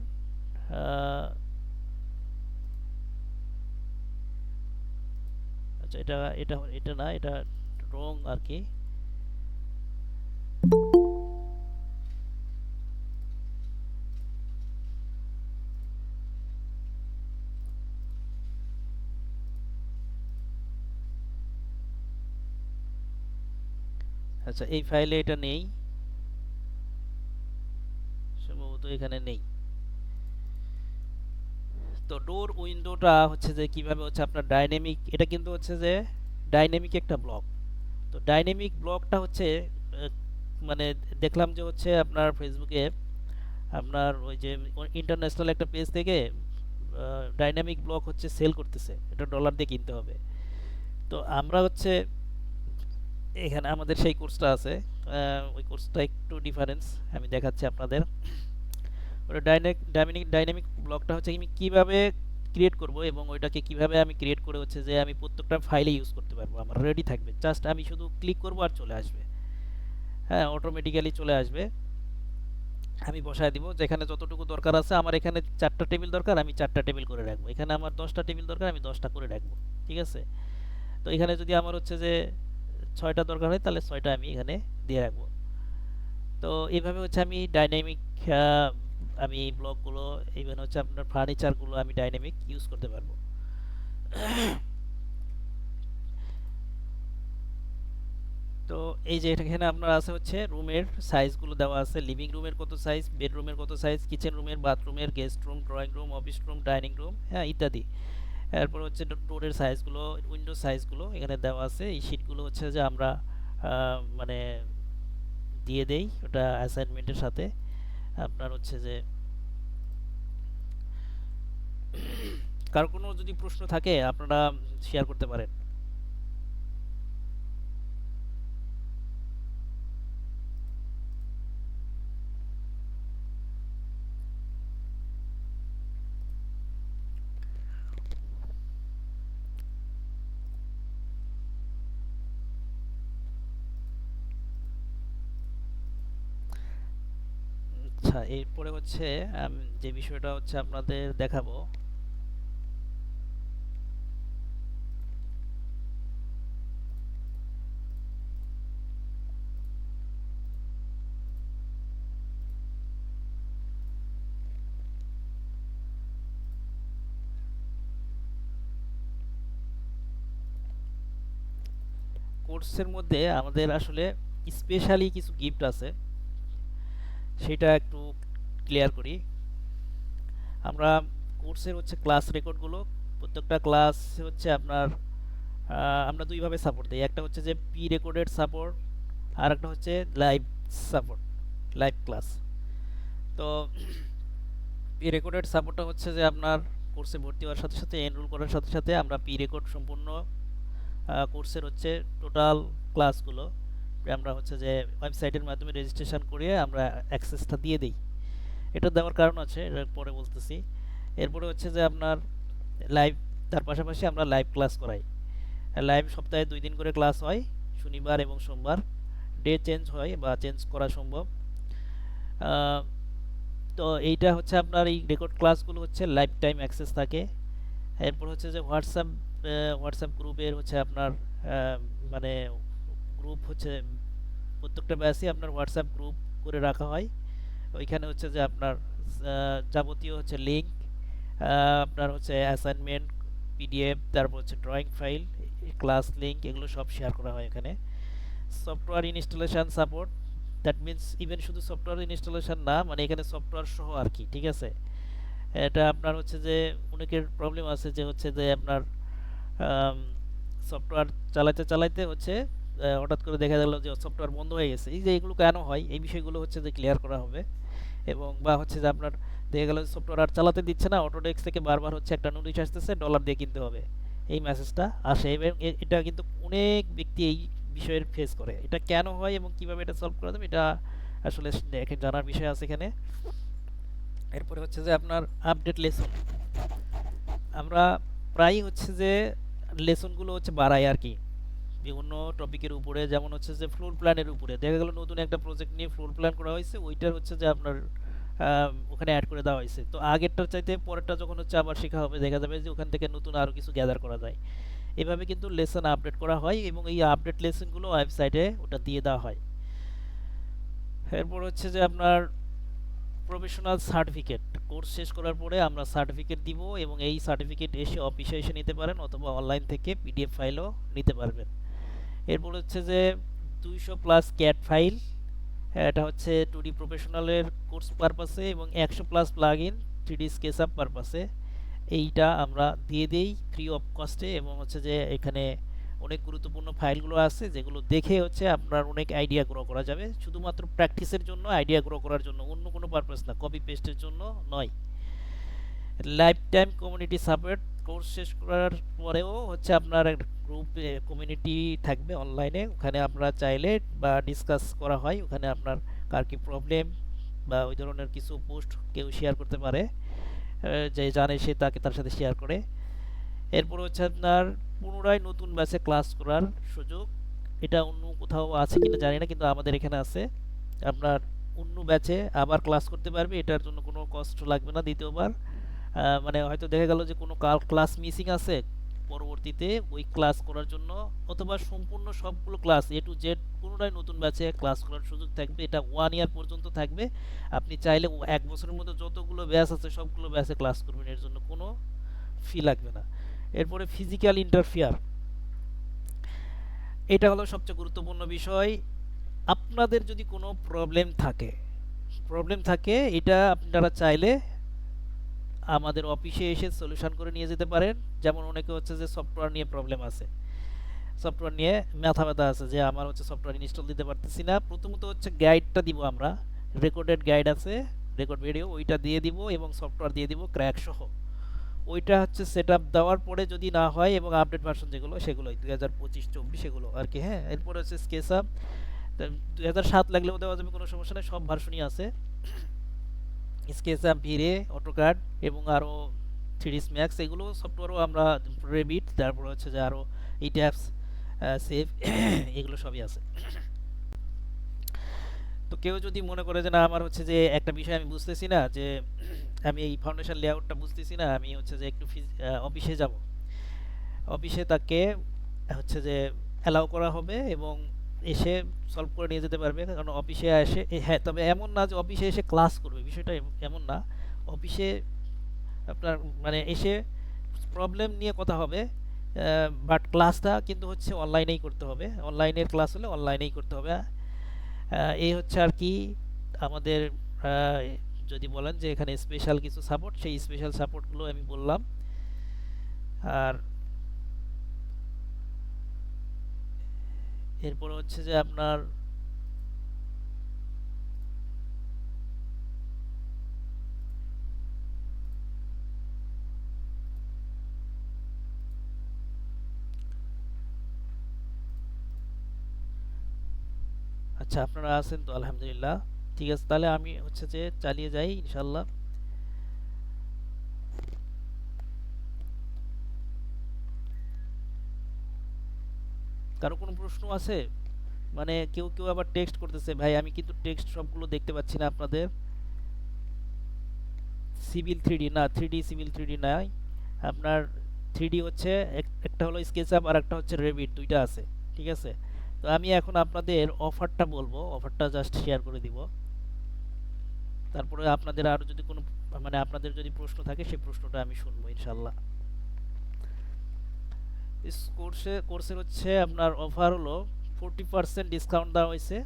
আচ্ছা এটা এটা এটা না, এটা রং আর কি। আচ্ছা এই ফাইলে এটা নেই সম্ভবত, এখানে নেই। তো ডোর উইন্ডোটা হচ্ছে যে কিভাবে হচ্ছে আপনার ডাইনামিক, এটা কিন্তু হচ্ছে যে ডাইনামিক একটা ব্লক। তো ডাইনামিক ব্লকটা হচ্ছে মানে দেখলাম যে হচ্ছে আপনার ফেসবুকে আপনার ওই যে ইন্টারন্যাশনাল একটা পেজ থেকে ডাইনামিক ব্লক হচ্ছে সেল করতেছে, এটা ডলার দিয়ে কিনতে হবে। তো আমরা হচ্ছে এখানে আমাদের সেই কোর্সটা আছে, ওই কোর্সটা একটু ডিফারেন্স আমি দেখাচ্ছি আপনাদের। ওটা ডাইনামিক ব্লকটা হচ্ছে আমি কিভাবে ক্রিয়েট করব এবং ওইটাকে কিভাবে আমি ক্রিয়েট করে হচ্ছে যে আমি প্রত্যেকটা ফাইলে ইউজ করতে পারবো, আমার রেডি থাকবে, জাস্ট আমি শুধু ক্লিক করব আর চলে আসবে। হ্যাঁ, অটোমেটিক্যালি চলে আসবে। আমি বসায় দিব যেখানে যতটুকু দরকার আছে, আমার এখানে 4টা টেবিল দরকার, আমি 4টা টেবিল করে রাখবো। এখানে আমার 10টা টেবিল দরকার, আমি 10টা করে রাখবো। ঠিক আছে? তো এখানে যদি আমার হচ্ছে যে 6টা দরকার হয় তাহলে 6টা আমি এখানে দিয়ে রাখবো। তো এইভাবে হচ্ছে আমি ডাইনামিক আমি ব্লকগুলো, ইভেন হচ্ছে আপনার ফার্নিচারগুলো আমি ডাইনামিক ইউজ করতে পারবো। তো এই যে এখানে আপনার আছে হচ্ছে রুমের সাইজগুলো দেওয়া আছে, লিভিং রুমের কত সাইজ, বেডরুমের কত সাইজ, কিচেন রুমের, বাথরুমের, guest room, drawing room, office room, dining room, হ্যাঁ ইত্যাদি। এরপর হচ্ছে ডোরের সাইজগুলো, উইন্ডো সাইজগুলো এখানে দেওয়া আছে। এই শিটগুলো হচ্ছে যে আমরা মানে দিয়ে দেই ওটা অ্যাসাইনমেন্টের সাথে। আপনার হচ্ছে যে কার কোনো যদি প্রশ্ন থাকে আপনারা শেয়ার করতে পারেন। আচ্ছা, এরপরে হচ্ছে যে বিষয়টা হচ্ছে আপনাদের দেখাবো, কোর্সের মধ্যে আমাদের আসলে স্পেশালি কিছু গিফট আছে, সেটা একটু ক্লিয়ার করি। আমরা কোর্সের হচ্ছে ক্লাস রেকর্ডগুলো, প্রত্যেকটা ক্লাস হচ্ছে আপনার আমরা দুইভাবে সাপোর্ট দিই। একটা হচ্ছে যে প্রি রেকর্ডেড সাপোর্ট, আর একটা হচ্ছে লাইভ সাপোর্ট, লাইভ ক্লাস। তো প্রি রেকর্ডেড সাপোর্টটা হচ্ছে যে আপনার কোর্সে ভর্তি হওয়ার সাথে সাথে, এনরোল করার সাথে সাথে আমরা প্রি রেকর্ড সম্পূর্ণ কোর্সের হচ্ছে টোটাল ক্লাসগুলো আমরা হচ্ছে যে ওয়েবসাইটের মাধ্যমে রেজিস্ট্রেশন করিয়ে আমরা অ্যাক্সেসটা দিয়ে দিই। এটা দেওয়ার কারণ আছে, এটা পরে বলতেছি। এরপরে হচ্ছে যে আপনার লাইভ, তার পাশাপাশি আমরা লাইভ ক্লাস করাই। লাইভ সপ্তাহে 2 দিন করে ক্লাস হয়, শনিবার এবং সোমবার। ডে চেঞ্জ হয় বা চেঞ্জ করা সম্ভব। তো এইটা হচ্ছে আপনার এই রেকর্ড ক্লাসগুলো হচ্ছে লাইফ টাইম অ্যাক্সেস থাকে। এরপর হচ্ছে যে হোয়াটসঅ্যাপ গ্রুপের হচ্ছে আপনার মানে গ্রুপ হচ্ছে প্রত্যেকটা ব্যাচই আপনার হোয়াটসঅ্যাপ গ্রুপ করে রাখা হয়। ওইখানে হচ্ছে যে আপনার যাবতীয় হচ্ছে লিঙ্ক, আপনার হচ্ছে অ্যাসাইনমেন্ট, পিডিএফ, তারপর হচ্ছে ড্রয়িং ফাইল, ক্লাস লিঙ্ক, এগুলো সব শেয়ার করা হয় এখানে। Software installation support, that means even শুধু সফটওয়্যার ইনস্টলেশন না, মানে এখানে সফটওয়্যার সহ আর কি। ঠিক আছে? এটা আপনার হচ্ছে যে অনেকের প্রবলেম আছে যে হচ্ছে যে আপনার সফটওয়্যার চালাতে চালাতে হচ্ছে হঠাৎ করে দেখা গেল যে সফটওয়্যার বন্ধ হয়ে গেছে। এই যে এগুলো কেন হয়, এই বিষয়গুলো হচ্ছে যে ক্লিয়ার করা হবে। এবং বা হচ্ছে যে আপনার দেখা গেল সফটওয়্যার আর চালাতে দিচ্ছে না, অটোডেস্ক থেকে বারবার হচ্ছে একটা নোটিশ আসতেছে ডলার দিয়ে কিনতে হবে, এই মেসেজটা আসে। এবং এটা কিন্তু অনেক ব্যক্তি এই বিষয়ের ফেস করে। এটা কেন হয় এবং কিভাবে এটা সলভ করা যাবে, এটা আসলে জানার বিষয় আছে এখানে। এরপরে হচ্ছে যে আপনার আপডেট লেসন, আমরা প্রায় হচ্ছে যে লেসনগুলো হচ্ছে বাড়াই আর কি, বিভিন্ন টপিকের উপরে। যেমন হচ্ছে যে ফ্লোর প্ল্যানের উপরে দেখা গেল নতুন একটা প্রজেক্ট নিয়ে ফ্লোর প্ল্যান করা হয়েছে, ওইটার হচ্ছে যে আপনার ওখানে অ্যাড করে দেওয়া হয়েছে। তো আগেরটার চাইতে পরেরটা যখন হচ্ছে আবার শেখা হবে, দেখা যাবে যে ওখান থেকে নতুন আরও কিছু গ্যাদার করা যায়। এভাবে কিন্তু লেসন আপডেট করা হয় এবং এই আপডেট লেসনগুলো ওয়েবসাইটে ওটা দিয়ে দেওয়া হয়। এরপর হচ্ছে যে আপনার প্রফেশনাল সার্টিফিকেট, কোর্স শেষ করার পরে আমরা সার্টিফিকেট দিব এবং এই সার্টিফিকেট এসে অফিসে এসে নিতে পারেন অথবা অনলাইন থেকে পিডিএফ ফাইলও নিতে পারবেন। এরপর হচ্ছে যে 200+ ক্যাট ফাইল, এটা হচ্ছে 2D প্রফেশনালের কোর্স পারপাসে এবং 100+ প্লাগইন 3D স্কেচআপ পারপাসে এইটা আমরা দিয়ে দেই ফ্রি অফ কস্টে। এবং হচ্ছে যে এখানে অনেক গুরুত্বপূর্ণ ফাইলগুলো আছে যেগুলো দেখে হচ্ছে আপনার অনেক আইডিয়া গ্রো করা যাবে, শুধুমাত্র প্র্যাকটিসের জন্য, আইডিয়া গ্রো করার জন্য, অন্য কোনো পারপাস না, কপি পেস্টের জন্য নয়। Life time community support, course শেষ করার পরেও হচ্ছে আপনার গ্রুপ কমিউনিটি থাকবে অনলাইনে, ওখানে আপনারা চাইলে বা ডিসকাস করা হয়, ওখানে আপনার কার কি প্রবলেম বা ওই ধরনের কিছু পোস্ট কেউ শেয়ার করতে পারে, যে জানে সে তাকে তার সাথে শেয়ার করে। এরপর হচ্ছে আপনার পুনরায় নতুন ব্যাচে ক্লাস করার সুযোগ, এটা অন্য কোথাও আছে কিনা জানি না, কিন্তু আমাদের এখানে আছে। আপনার অন্য ব্যাচে আবার ক্লাস করতে পারবে, এটার জন্য কোনো কষ্ট লাগবে না দ্বিতীয়বার। মানে হয়তো দেখা গেল যে কোনো ক্লাস মিসিং আছে, পরবর্তীতে ওই ক্লাস করার জন্য অথবা সম্পূর্ণ সবগুলো ক্লাস A to Z পুনরায় নতুন ব্যাচে ক্লাস করার সুযোগ থাকবে। এটা 1 ইয়ার পর্যন্ত থাকবে। আপনি চাইলে 1 বছরের মধ্যে যতগুলো ব্যাচ আছে সবগুলো ব্যাচে ক্লাস করবেন, এর জন্য কোনো ফি লাগবে না। এরপরে ফিজিক্যাল ইন্টারফেয়ার, এটা হলো সবচেয়ে গুরুত্বপূর্ণ বিষয়। আপনাদের যদি কোনো প্রবলেম থাকে এটা আপনারা চাইলে আমাদের অফিসে এসে সলিউশন করে নিয়ে যেতে পারেন। যেমন অনেকে হচ্ছে যে সফটওয়্যার নিয়ে প্রবলেম আছে, সফটওয়্যার নিয়ে মাথা ব্যথা আছে যে আমার হচ্ছে সফটওয়্যার ইনস্টল দিতে পারতেছি না। প্রথমত হচ্ছে গাইডটা দিব আমরা, রেকর্ডেড গাইড আছে, রেকর্ড ভিডিও, ওইটা দিয়ে দিব এবং সফটওয়্যার দিয়ে দিব ক্র্যাক সহ। ওইটা হচ্ছে সেট আপ দেওয়ার পরে যদি না হয় এবং আপডেট ভার্সন যেগুলো সেগুলোই 2025-24 এগুলো আর কি। হ্যাঁ, এরপরে হচ্ছে স্কেচআপ 2007 লাগলেও দেওয়া যাবে, কোনো সমস্যা নেই, সব ভার্সনই আছে। স্কেচআপ, ভিরে, অটোক্যাড এবং আরও 3ds ম্যাক্স, এগুলো সফটওয়্যারও আমরা, রেবিট, তারপর হচ্ছে যে আরও ইট্যাপস, সেভ, এগুলো সবই আছে। তো কেউ যদি মনে করে যে না আমার হচ্ছে যে একটা বিষয় আমি বুঝতেছি না, যে আমি এই ফাউন্ডেশন লেআউটটা বুঝতেছি না, আমি হচ্ছে যে একটু অফিসে যাব, অফিসে তাকে হচ্ছে যে অ্যালাউ করা হবে এবং এসে সলভ করে নিয়ে যেতে পারবে। কারণ অফিসে এসে, হ্যাঁ, তবে এমন না যে অফিসে এসে ক্লাস করবে, বিষয়টা এমন না। অফিসে আপনার মানে এসে প্রবলেম নিয়ে কথা হবে, বাট ক্লাসটা কিন্তু হচ্ছে অনলাইনেই করতে হবে, অনলাইনের ক্লাস হলে অনলাইনেই করতে হবে। এই হচ্ছে আর কি আমাদের, যদি বলেন যে এখানে স্পেশাল কিছু সাপোর্ট, সেই স্পেশাল সাপোর্টগুলো আমি বললাম। আর এরপর হচ্ছে যে আপনার আচ্ছা, আপনারা আছেন তো? আলহামদুলিল্লাহ, ঠিক আছে। তাহলে আমি হচ্ছে যে চালিয়ে যাই ইনশাল্লাহ। কারো কোনো প্রশ্ন আছে? মানে কেউ কেউ আবার টেক্সট করতেছে, ভাই আমি কিন্তু টেক্সট সবগুলো দেখতে পাচ্ছি না আপনাদের। সিভিল 3D না, 3D সিভিল 3D নাই আপনার। 3D হচ্ছে একটা হলো স্কেচআপ আর একটা হচ্ছে রেভিট, দুইটা আছে, ঠিক আছে। তো আমি এখন আপনাদের অফারটা বলবো, অফারটা জাস্ট শেয়ার করে দিব। তারপরে আপনাদের আরও যদি কোনো, মানে আপনাদের যদি প্রশ্ন থাকে সেই প্রশ্নটা আমি শুনবো ইনশাল্লাহ। কোর্সের হচ্ছে আপনার অফার হলো 40% ডিসকাউন্ট দেওয়া হয়েছে।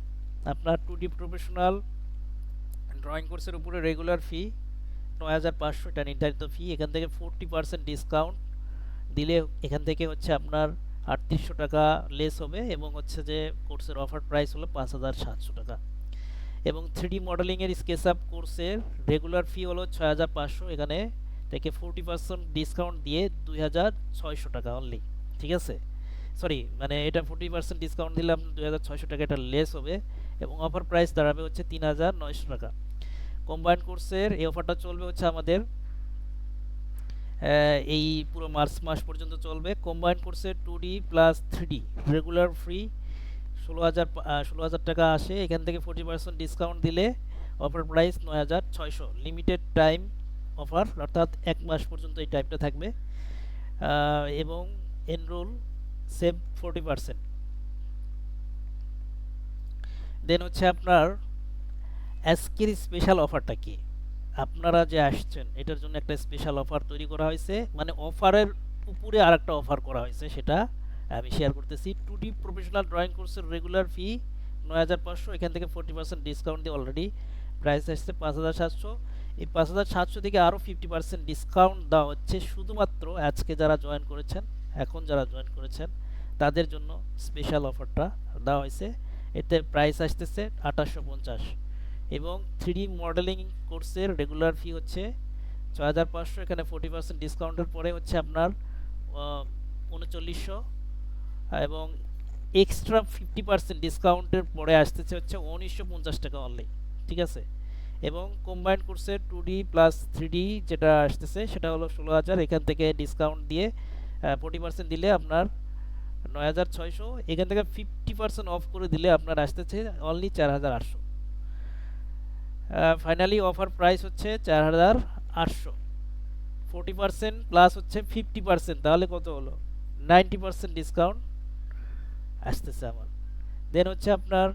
আপনার 2D প্রফেশনাল ড্রয়িং কোর্সের উপরে রেগুলার ফি ৯,৫০০, এটা নির্ধারিত ফি। এখান থেকে 40% ডিসকাউন্ট দিলে এখান থেকে হচ্ছে আপনার ৩৮০০ টাকা লেস হবে এবং হচ্ছে যে কোর্সের অফার প্রাইস হলো ৫,৭০০ টাকা। এবং 3D মডেলিংয়ের স্কেচআপ কোর্সের রেগুলার ফি হলো ৬,৫০০, এখানে থেকে 40% ডিসকাউন্ট দিয়ে ২,৬০০ টাকা অনলি, ঠিক আছে। সরি, মানে এটা 40% ডিসকাউন্ট দিলাম, ২,৬০০ টাকা এটা লেস হবে এবং অফার প্রাইস দাঁড়াবে হচ্ছে ৩,৯০০ টাকা। কম্বাইন্ড কোর্সের এই অফারটা চলবে হচ্ছে আমাদের এই পুরো মার্চ মাস পর্যন্ত চলবে। কম্বাইন্ড কোর্সের 2D plus 3D regular free ১৬,০০০ টাকা আসে, এখান থেকে 40% ডিসকাউন্ট দিলে offer price ৯,৬০০। Limited time offer, অর্থাৎ 1 মাস পর্যন্ত এই টাইমটা থাকবে। এবং এনরোল, সেভ 40%। দেন হচ্ছে আপনার আজকের স্পেশাল অফারটা কি, আপনারা যে আসছেন এটার জন্য একটা স্পেশাল অফার তৈরি করা হয়েছে, মানে অফারের উপরে আর একটা অফার করা হয়েছে, সেটা আমি শেয়ার করতেছি। 2D প্রফেশনাল ড্রয়িং কোর্সের রেগুলার ফি ৯,৫০০, এখান থেকে 40% ডিসকাউন্ট দিয়ে অলরেডি প্রাইস আসছে ৫,৭০০। এই ৫,৭০০ থেকে আরও 50% ডিসকাউন্ট দেওয়া হচ্ছে শুধুমাত্র আজকে যারা জয়েন করেছেন, এখন যারা জয়েন করেছেন তাদের জন্য স্পেশাল অফারটা দেওয়া হয়েছে। এতে প্রাইস আসতেছে ২৮৫০ এবং 3D মডেলিং কোর্সের রেগুলার ফি হচ্ছে ৬,৫০০। এখানে 40% ডিসকাউন্টের পরে হচ্ছে আপনার ৩৯০০ এবং এক্সট্রা 50% ডিসকাউন্টের পরে আসতেছে হচ্ছে ১৯৫০ টাকা অনলি, ঠিক আছে। এবং কম্বাইন্ড কোর্সের 2D প্লাস 3D যেটা আসতেছে সেটা হলো ১৬,০০০। এখান থেকে ডিসকাউন্ট দিয়ে 40% দিলে আপনার ৯,৬০০। এখান থেকে 50% অফ করে দিলে আপনার আসতেছে অনলি ৪,৮০০। ফাইনালি অফার প্রাইস হচ্ছে ৪,৮০০। 40% প্লাস হচ্ছে 50%, তাহলে কত হলো? 90% ডিসকাউন্ট আসতেছে আমার। দেন হচ্ছে আপনার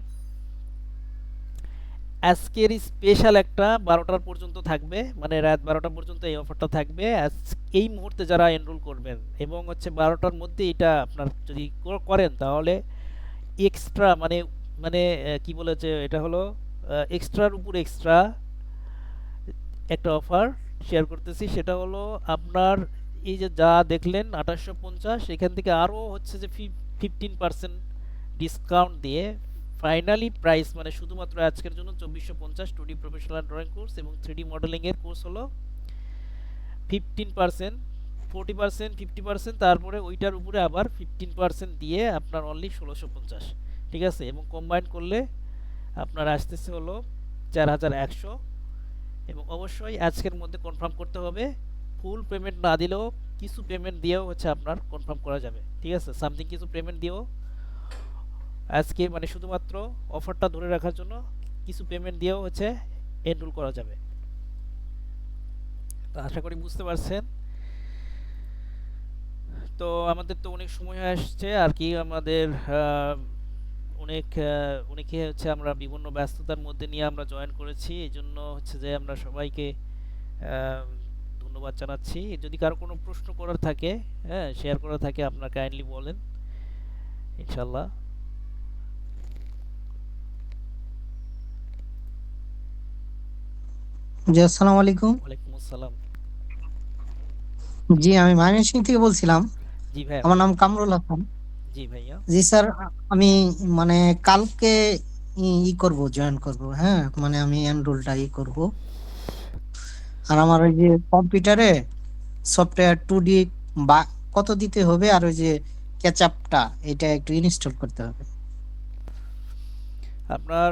আজকের স্পেশাল একটা ১২টার পর্যন্ত থাকবে, মানে রাত ১২টা পর্যন্ত এই অফারটা থাকবে এই মুহূর্তে যারা এনরোল করবেন, এবং হচ্ছে ১২টার মধ্যে এটা আপনার যদি করেন তাহলে এক্সট্রা মানে মানে কি বলেছে, এটা হলো এক্সট্রার উপর এক্সট্রা একটা অফার শেয়ার করতেছি। সেটা হলো আপনার এই যে যা দেখলেন ২৮৫০, এখান থেকে আরও হচ্ছে যে 15% ডিসকাউন্ট দিয়ে ফাইনালি প্রাইস মানে শুধুমাত্র আজকের জন্য ২৪৫০ 2D প্রফেশনাল ড্রয়িং কোর্স এবং 3D মডেলিংয়ের কোর্স হলো 15%, 40%, 50%, তারপরে ওইটার উপরে আবার 15% দিয়ে আপনার অনলি ১৬৫০, ঠিক আছে। এবং কম্বাইন করলে আপনার আসতেছে হলো ৪,১০০। এবং অবশ্যই আজকের মধ্যে কনফার্ম করতে হবে। ফুল পেমেন্ট না দিলেও কিছু পেমেন্ট দিয়েও হচ্ছে আপনার কনফার্ম করা যাবে, ঠিক আছে। সামথিং কিছু পেমেন্ট দিয়েও আজকে মানে শুধুমাত্র অফারটা ধরে রাখার জন্য কিছু পেমেন্ট দিয়েও হচ্ছে এনরোল করা যাবে। তো আশা করি বুঝতে পারছেন। তো আমাদের তো অনেক সময় হয়ে আসছে আর কি, আমাদের অনেকে হচ্ছে আমরা বিভিন্ন ব্যস্ততার মধ্যে নিয়ে আমরা জয়েন করেছি, এই জন্য হচ্ছে যে আমরা সবাইকে ধন্যবাদ জানাচ্ছি। যদি কারো কোনো প্রশ্ন করার থাকে, হ্যাঁ শেয়ার করার থাকে, আপনারা কাইন্ডলি বলেন ইনশাল্লাহ। জি, আসসালামু আলাইকুম। ওয়ালাইকুম আসসালাম। জি, আমি ময়মনসিং থেকে বলছিলাম। জি ভাইয়া আমার বলেন। নাম কামরুল হাসান। জি ভাইয়া। জি স্যার, আমি মানে কালকে করব, জয়েন করব। হ্যাঁ, মানে আমি এনরোলটা করব। আর আমার ওই যে কম্পিউটারে সফটওয়্যার 2D বা কত দিতে হবে, আর ওই যে ক্যাচআপটা এটা একটু ইনস্টল করতে হবে। আপনার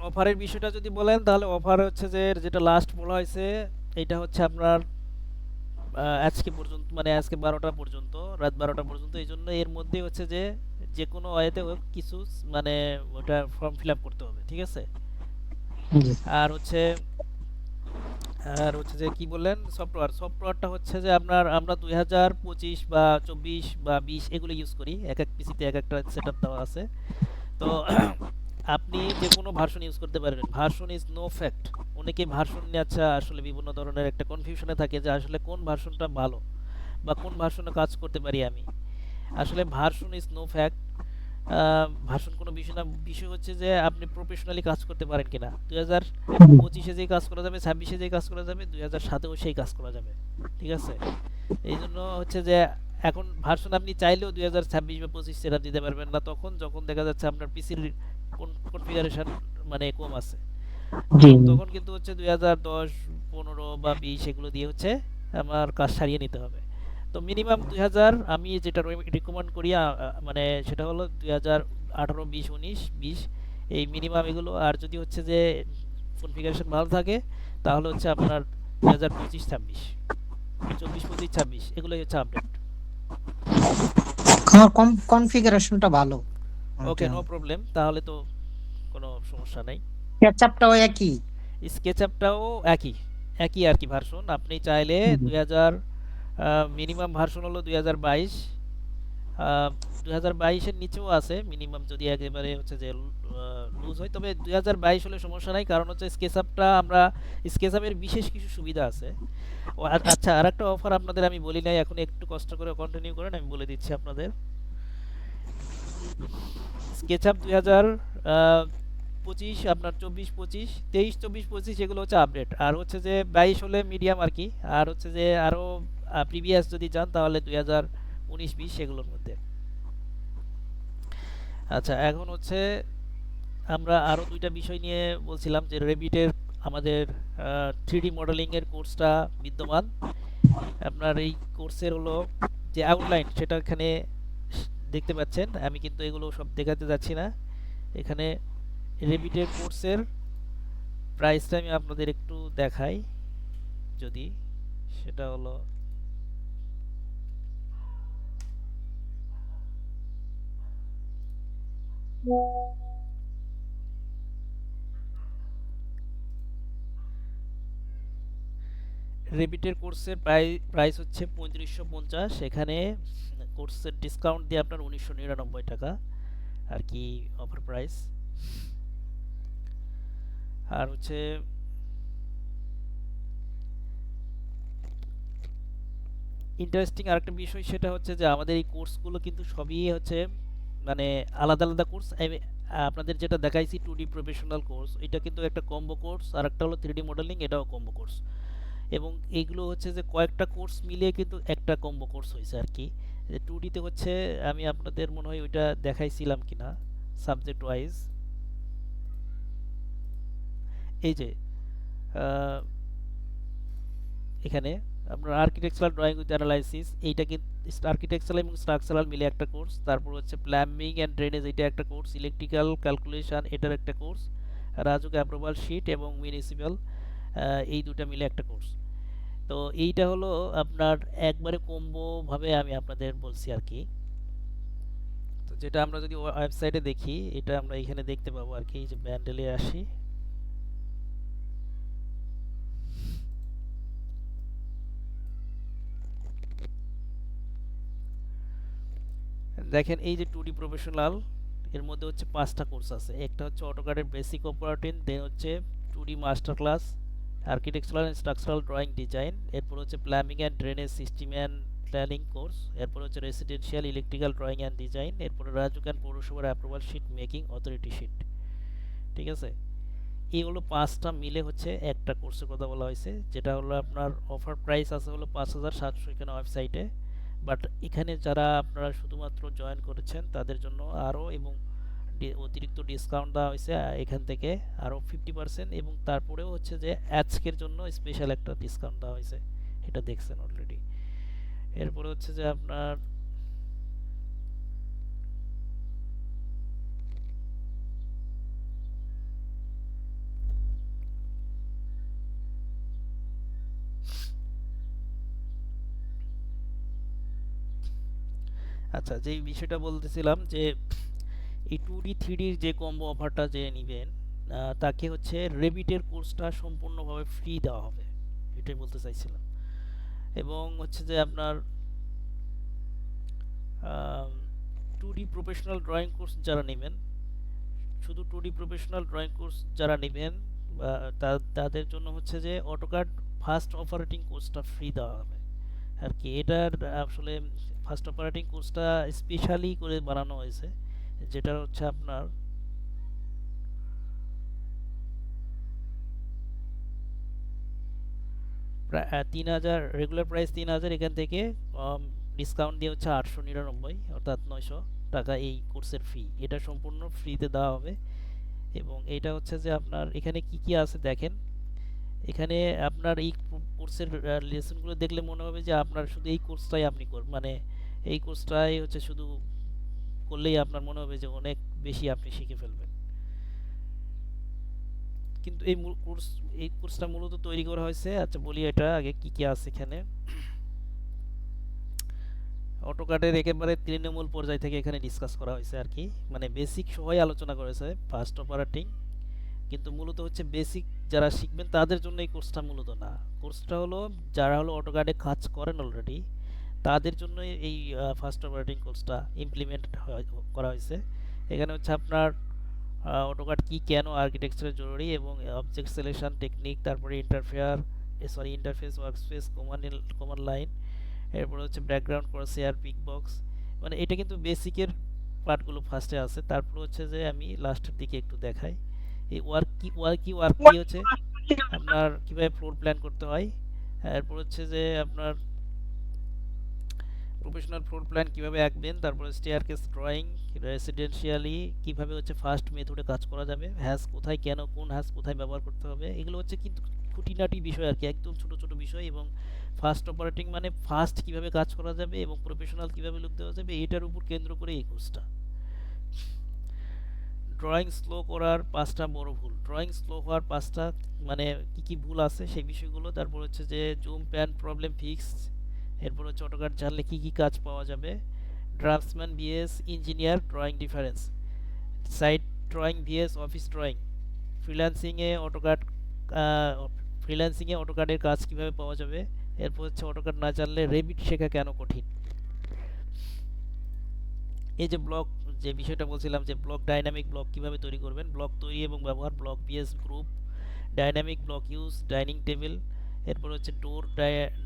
অফারের বিষয়টা যদি বলেন তাহলে অফার হচ্ছে যে যেটা লাস্ট বলা হয়েছে এটা হচ্ছে আপনার আজকে পর্যন্ত, মানে আজকে ১২টা পর্যন্ত, রাত ১২টা পর্যন্ত। এই জন্য এর মধ্যে হচ্ছে যে যে কোনো ওয়েতে কিছু মানে ওটা ফর্ম ফিল আপ করতে হবে, ঠিক আছে। জি আর হচ্ছে যে কি বললেন সফটওয়্যারটা হচ্ছে যে আপনার আমরা ২০২৫ বা ২৪ বা ২০ এগুলো ইউজ করি, এক এক পিসিতে এক একটা সেটআপ দেওয়া আছে। তো আপনি যে কোনো ভার্সন ইউজ করতে পারবেন, ভার্সন ইজ নো ফ্যাক্ট। অনেকে ভার্সন নিয়ে আচ্ছা আসলে বিভিন্ন ধরনের একটা কনফিউশনে থাকে যে আসলে কোন ভার্সনটা ভালো বা কোন ভার্সনে কাজ করতে পারি আমি। আসলে version is no fact. Version কোনো বিষয় না, বিষয় হচ্ছে যে আপনি প্রফেশনালি কাজ করতে পারেন কিনা। ২০২৫-এ যেই কাজ করা যাবে, ২৬-এ যেই কাজ করা যাবে, ২০০৭-এও সেই কাজ করা যাবে, ঠিক আছে। এই জন্য হচ্ছে যে এখন ভার্সন আপনি চাইলেও ২০২৬ বা ২৫ সেটআপ দিতে পারবেন না তখন যখন দেখা যাচ্ছে আপনার পিসির কনফিগারেশন মানে কম আছে। জি তখন কিন্তু হচ্ছে ২০১০, ১৫ বা ২০ এগুলো দিয়ে হচ্ছে আমার কাজ সারিয়ে নিতে হবে। তো মিনিমাম ২০০০ আমি যেটা রিকমেন্ড করি মানে সেটা হলো ২০১৮, ২০, ১৯, ২০ এই মিনিমাম এগুলো। আর যদি হচ্ছে যে কনফিগারেশন ভালো থাকে তাহলে হচ্ছে আপনার ২০২৫, ২৬, ২৪, ২৫, ২৬ এগুলোই হচ্ছে আপডেট। আমার কনফিগারেশনটা ভালো। ওকে, নো প্রবলেম, তাহলে তো কোনো সমস্যা নাই। ক্যাচআপটাও একই। স্কেচআপটাও একই আর কি ভার্সন। আপনি চাইলে ২০০০ মিনিমাম ভার্সন হলো ২০২২, ২০২২-এর নিচেও আছে মিনিমাম যদি একেবারে হচ্ছে যে লুজ হয়। তবে ২০২২ হলে সমস্যা নাই, কারণ হচ্ছে স্কেচআপটা আমরা স্কেচআপের বিশেষ কিছু সুবিধা আছে। আচ্ছা, আর একটা অফার আপনাদের আমি বলি নাই, এখন একটু কষ্ট করে কন্টিনিউ করেন, আমি বলে দিচ্ছি আপনাদের। স্কেচআপ 2025 আপনার 24 25 23 24 25 এগুলো হচ্ছে আপডেট, আর হচ্ছে যে 22 হলে মিডিয়াম আর কি, আর হচ্ছে যে আরো প্রিভিয়াস যদি যান তাহলে 2019 20 এগুলোর মধ্যে। আচ্ছা, এখন হচ্ছে আমরা আরো দুইটা বিষয় নিয়ে বলছিলাম যে রেভিটের আমাদের 3D মডেলিং এর কোর্সটা বিদ্যমান। আপনার এই কোর্সের হলো যে আউটলাইন সেটা এখানে দেখতে পাচ্ছেন, আমি কিন্তু এগুলো সব দেখাতে যাচ্ছি না। এখানে রেভিটের কোর্সের প্রাইসটা আমি আপনাদের একটু দেখাই, যদি সেটা হলো রেভিটের কোর্সের প্রাইস হচ্ছে 3550, এখানে কোর্সের ডিসকাউন্ট দিয়ে আপনার 1999 টাকা আর কি অফার প্রাইস। আর হচ্ছে ইন্টারেস্টিং আরেকটা বিষয়, সেটা হচ্ছে যে আমাদের এই কোর্সগুলো কিন্তু সবই হচ্ছে মানে আলাদা আলাদা কোর্স। আপনাদের যেটা দেখাইছি 2D প্রফেশনাল কোর্স, এটা কিন্তু একটা কম্বো কোর্স, আর একটা হলো 3D মডেলিং, এটাও কম্বো কোর্স। এবং এইগুলো হচ্ছে যে কয়েকটা কোর্স মিলিয়ে কিন্তু একটা কম্বো কোর্স হয়েছে আর কি। 2Dতে হচ্ছে আমি আপনাদের মনে হয় ওইটা দেখাইছিলাম কিনা সাবজেক্ট ওয়াইজ, এই যে আহ, এখানে আপনার আর্কিটেকচারাল ড্রয়িং উইথ অ্যানালাইসিস, এইটা কিন্তু আর্কিটেকচারাল এবং স্ট্রাকচারাল মিলে একটা কোর্স। তারপর হচ্ছে প্ল্যাম্বিং অ্যান্ড ড্রেনেজ, এটা একটা কোর্স। ইলেকট্রিক্যাল ক্যালকুলেশন, এটার একটা কোর্স। রাজুক অ্যাপ্রুভাল শিট এবং মিউনিসিপ্যাল, এই দুটো মিলে একটা কোর্স। তো এইটা হলো আপনার একবারে কম্বো ভাবে আমি আপনাদের বলছি আর কি। তো যেটা আমরা যদি ওয়েবসাইটে দেখি, এটা আমরা এখানে দেখতে পাবো আর কি। এই যে ব্যান্ডেলে আসি, দেখেন এই যে 2D প্রফেশনাল, এর মধ্যে হচ্ছে 5টা কোর্স আছে। একটা হচ্ছে অটোক্যাডের বেসিক অপারেটিং, দেন হচ্ছে 2D master class, architectural and structural drawing design, এরপর হচ্ছে plumbing and drainage system and planning course, এরপর হচ্ছে residential electrical drawing and design, এরপরে রাজুক অ্যান্ড পৌরসভার approval sheet making authority sheet. ঠিক আছে, এইগুলো 5টা মিলে হচ্ছে একটা কোর্সের কথা বলা হয়েছে, যেটা হলো আপনার অফার প্রাইস আছে হলো 5700 এখানে ওয়েবসাইটে। বাট এখানে যারা আপনারা শুধুমাত্র জয়েন করেছেন তাদের জন্য আরও এবং অতিরিক্ত ডিসকাউন্ট দেওয়া হয়েছে এখান থেকে আরও 50%, এবং তারপরেও হচ্ছে যে আজকের জন্য স্পেশাল একটা ডিসকাউন্ট দেওয়া হয়েছে, এটা দেখছেন অলরেডি। এরপরে হচ্ছে যে আপনার আচ্ছা, যেই বিষয়টা বলতেছিলাম যে এই 2D 3Dর যে কম্বো অফারটা যে নেবেন, তাকে হচ্ছে রেভিটের কোর্সটা সম্পূর্ণভাবে ফ্রি দেওয়া হবে, এটাই বলতে চাইছিলাম। এবং হচ্ছে যে আপনার 2D প্রফেশনাল ড্রয়িং কোর্স যারা নেবেন, শুধু 2D প্রফেশনাল ড্রয়িং কোর্স যারা নেবেন তাদের জন্য হচ্ছে যে অটোক্যাড ফার্স্ট অপারেটিং কোর্সটা ফ্রি দেওয়া হবে আর কি। এটার আসলে ফার্স্ট অপারেটিং কোর্সটা স্পেশালি করে বানানো হয়েছে, যেটা হচ্ছে আপনার প্রায় 3000, রেগুলার প্রাইস 3000, এখান থেকে ডিসকাউন্ট দিয়ে হচ্ছে 899, অর্থাৎ 900 টাকা এই কোর্সের ফি। এটা সম্পূর্ণ ফ্রিতে দেওয়া হবে। এবং এটা হচ্ছে যে আপনার এখানে কি কি আছে দেখেন, এখানে আপনার এই কোর্সের লেসনগুলো দেখলে মনে হবে যে আপনার শুধু এই কোর্সটাই আপনি মানে এই কোর্সটাই হচ্ছে শুধু করলেই আপনার মনে হবে যে অনেক বেশি আপনি শিখে ফেলবেন। কিন্তু এই কোর্সটা মূলত তৈরি করা হয়েছে, আচ্ছা বলি এটা আগে কি কি আছে এখানে। অটোক্যাডের একেবারে তৃণমূল পর্যায় থেকে এখানে ডিসকাস করা হয়েছে আর কি, মানে বেসিক সবাই আলোচনা করেছে ফার্স্ট অপারেটিং, কিন্তু মূলত হচ্ছে বেসিক যারা শিখবেন তাদের জন্য এই কোর্সটা মূলত না। কোর্সটা হলো যারা হলো অটোক্যাডে কাজ করেন অলরেডি, তাদের জন্য এই ফার্স্ট অপারেটিং কোর্সটা ইমপ্লিমেন্ট করা হয়েছে। এখানে হচ্ছে আপনার অটোক্যাড কি, কেন আর্কিটেকচারের জরুরি, এবং অবজেক্ট সিলেকশন টেকনিক, তারপরে ইন্টারফেস ওয়ার্কস্পেস, কমান্ড লাইন, এরপরে হচ্ছে ব্যাকগ্রাউন্ড ক্রসহেয়ার, পিক বক্স। মানে এটা কিন্তু বেসিকের পার্টগুলো ফার্স্টে আছে, তারপর হচ্ছে যে আমি লাস্টের দিকে একটু দেখাই এই ওয়ার্ক কি হচ্ছে আপনার কিভাবে ফ্লোর প্ল্যান করতে হয়। এরপর হচ্ছে যে আপনার প্রফেশনাল ফ্লোর প্ল্যান কিভাবে আঁকবেন, তারপরে স্টেয়ারকেস ড্রয়িং, রেসিডেন্সিয়ালি কিভাবে হচ্ছে ফার্স্ট মেথডে কাজ করা যাবে, হ্যাজ কোথায় কেন কোন হ্যাজ কোথায় ব্যবহার করতে হবে, এগুলো হচ্ছে কিন্তু খুঁটিনাটি বিষয় আর কি, একদম ছোট ছোট বিষয়। এবং ফার্স্ট অপারেটিং মানে ফার্স্ট কিভাবে কাজ করা যাবে এবং প্রফেশনাল কিভাবে লুক দেওয়া যাবে, এটার উপর কেন্দ্র করে এই কোর্সটা। ড্রয়িং স্লো করার 5টা বড় ভুল, ড্রয়িং স্লো হওয়ার 5টা মানে কি কি ভুল আছে সেই বিষয়গুলো। তারপর হচ্ছে যে জুম প্যান প্রবলেম ফিক্স, এরপর হচ্ছে অটোকাড জানলে কি কি কাজ পাওয়া যাবে, draftsman vs engineer drawing difference, site drawing vs office drawing, ফ্রিল্যান্সিংয়ে অটোকাড ফ্রিল্যান্সিংয়ে অটোকাডের কাজ কিভাবে পাওয়া যাবে, এরপর হচ্ছে অটোকাড না জানলে রেবিট শেখা কেন কঠিন। এই যে ব্লক যে বিষয়টা বলছিলাম যে ব্লক ডাইনামিক ব্লক কিভাবে তৈরি করবেন, ব্লক তৈরি এবং ব্যবহার, block vs group, dynamic block use, dining table, এরপর হচ্ছে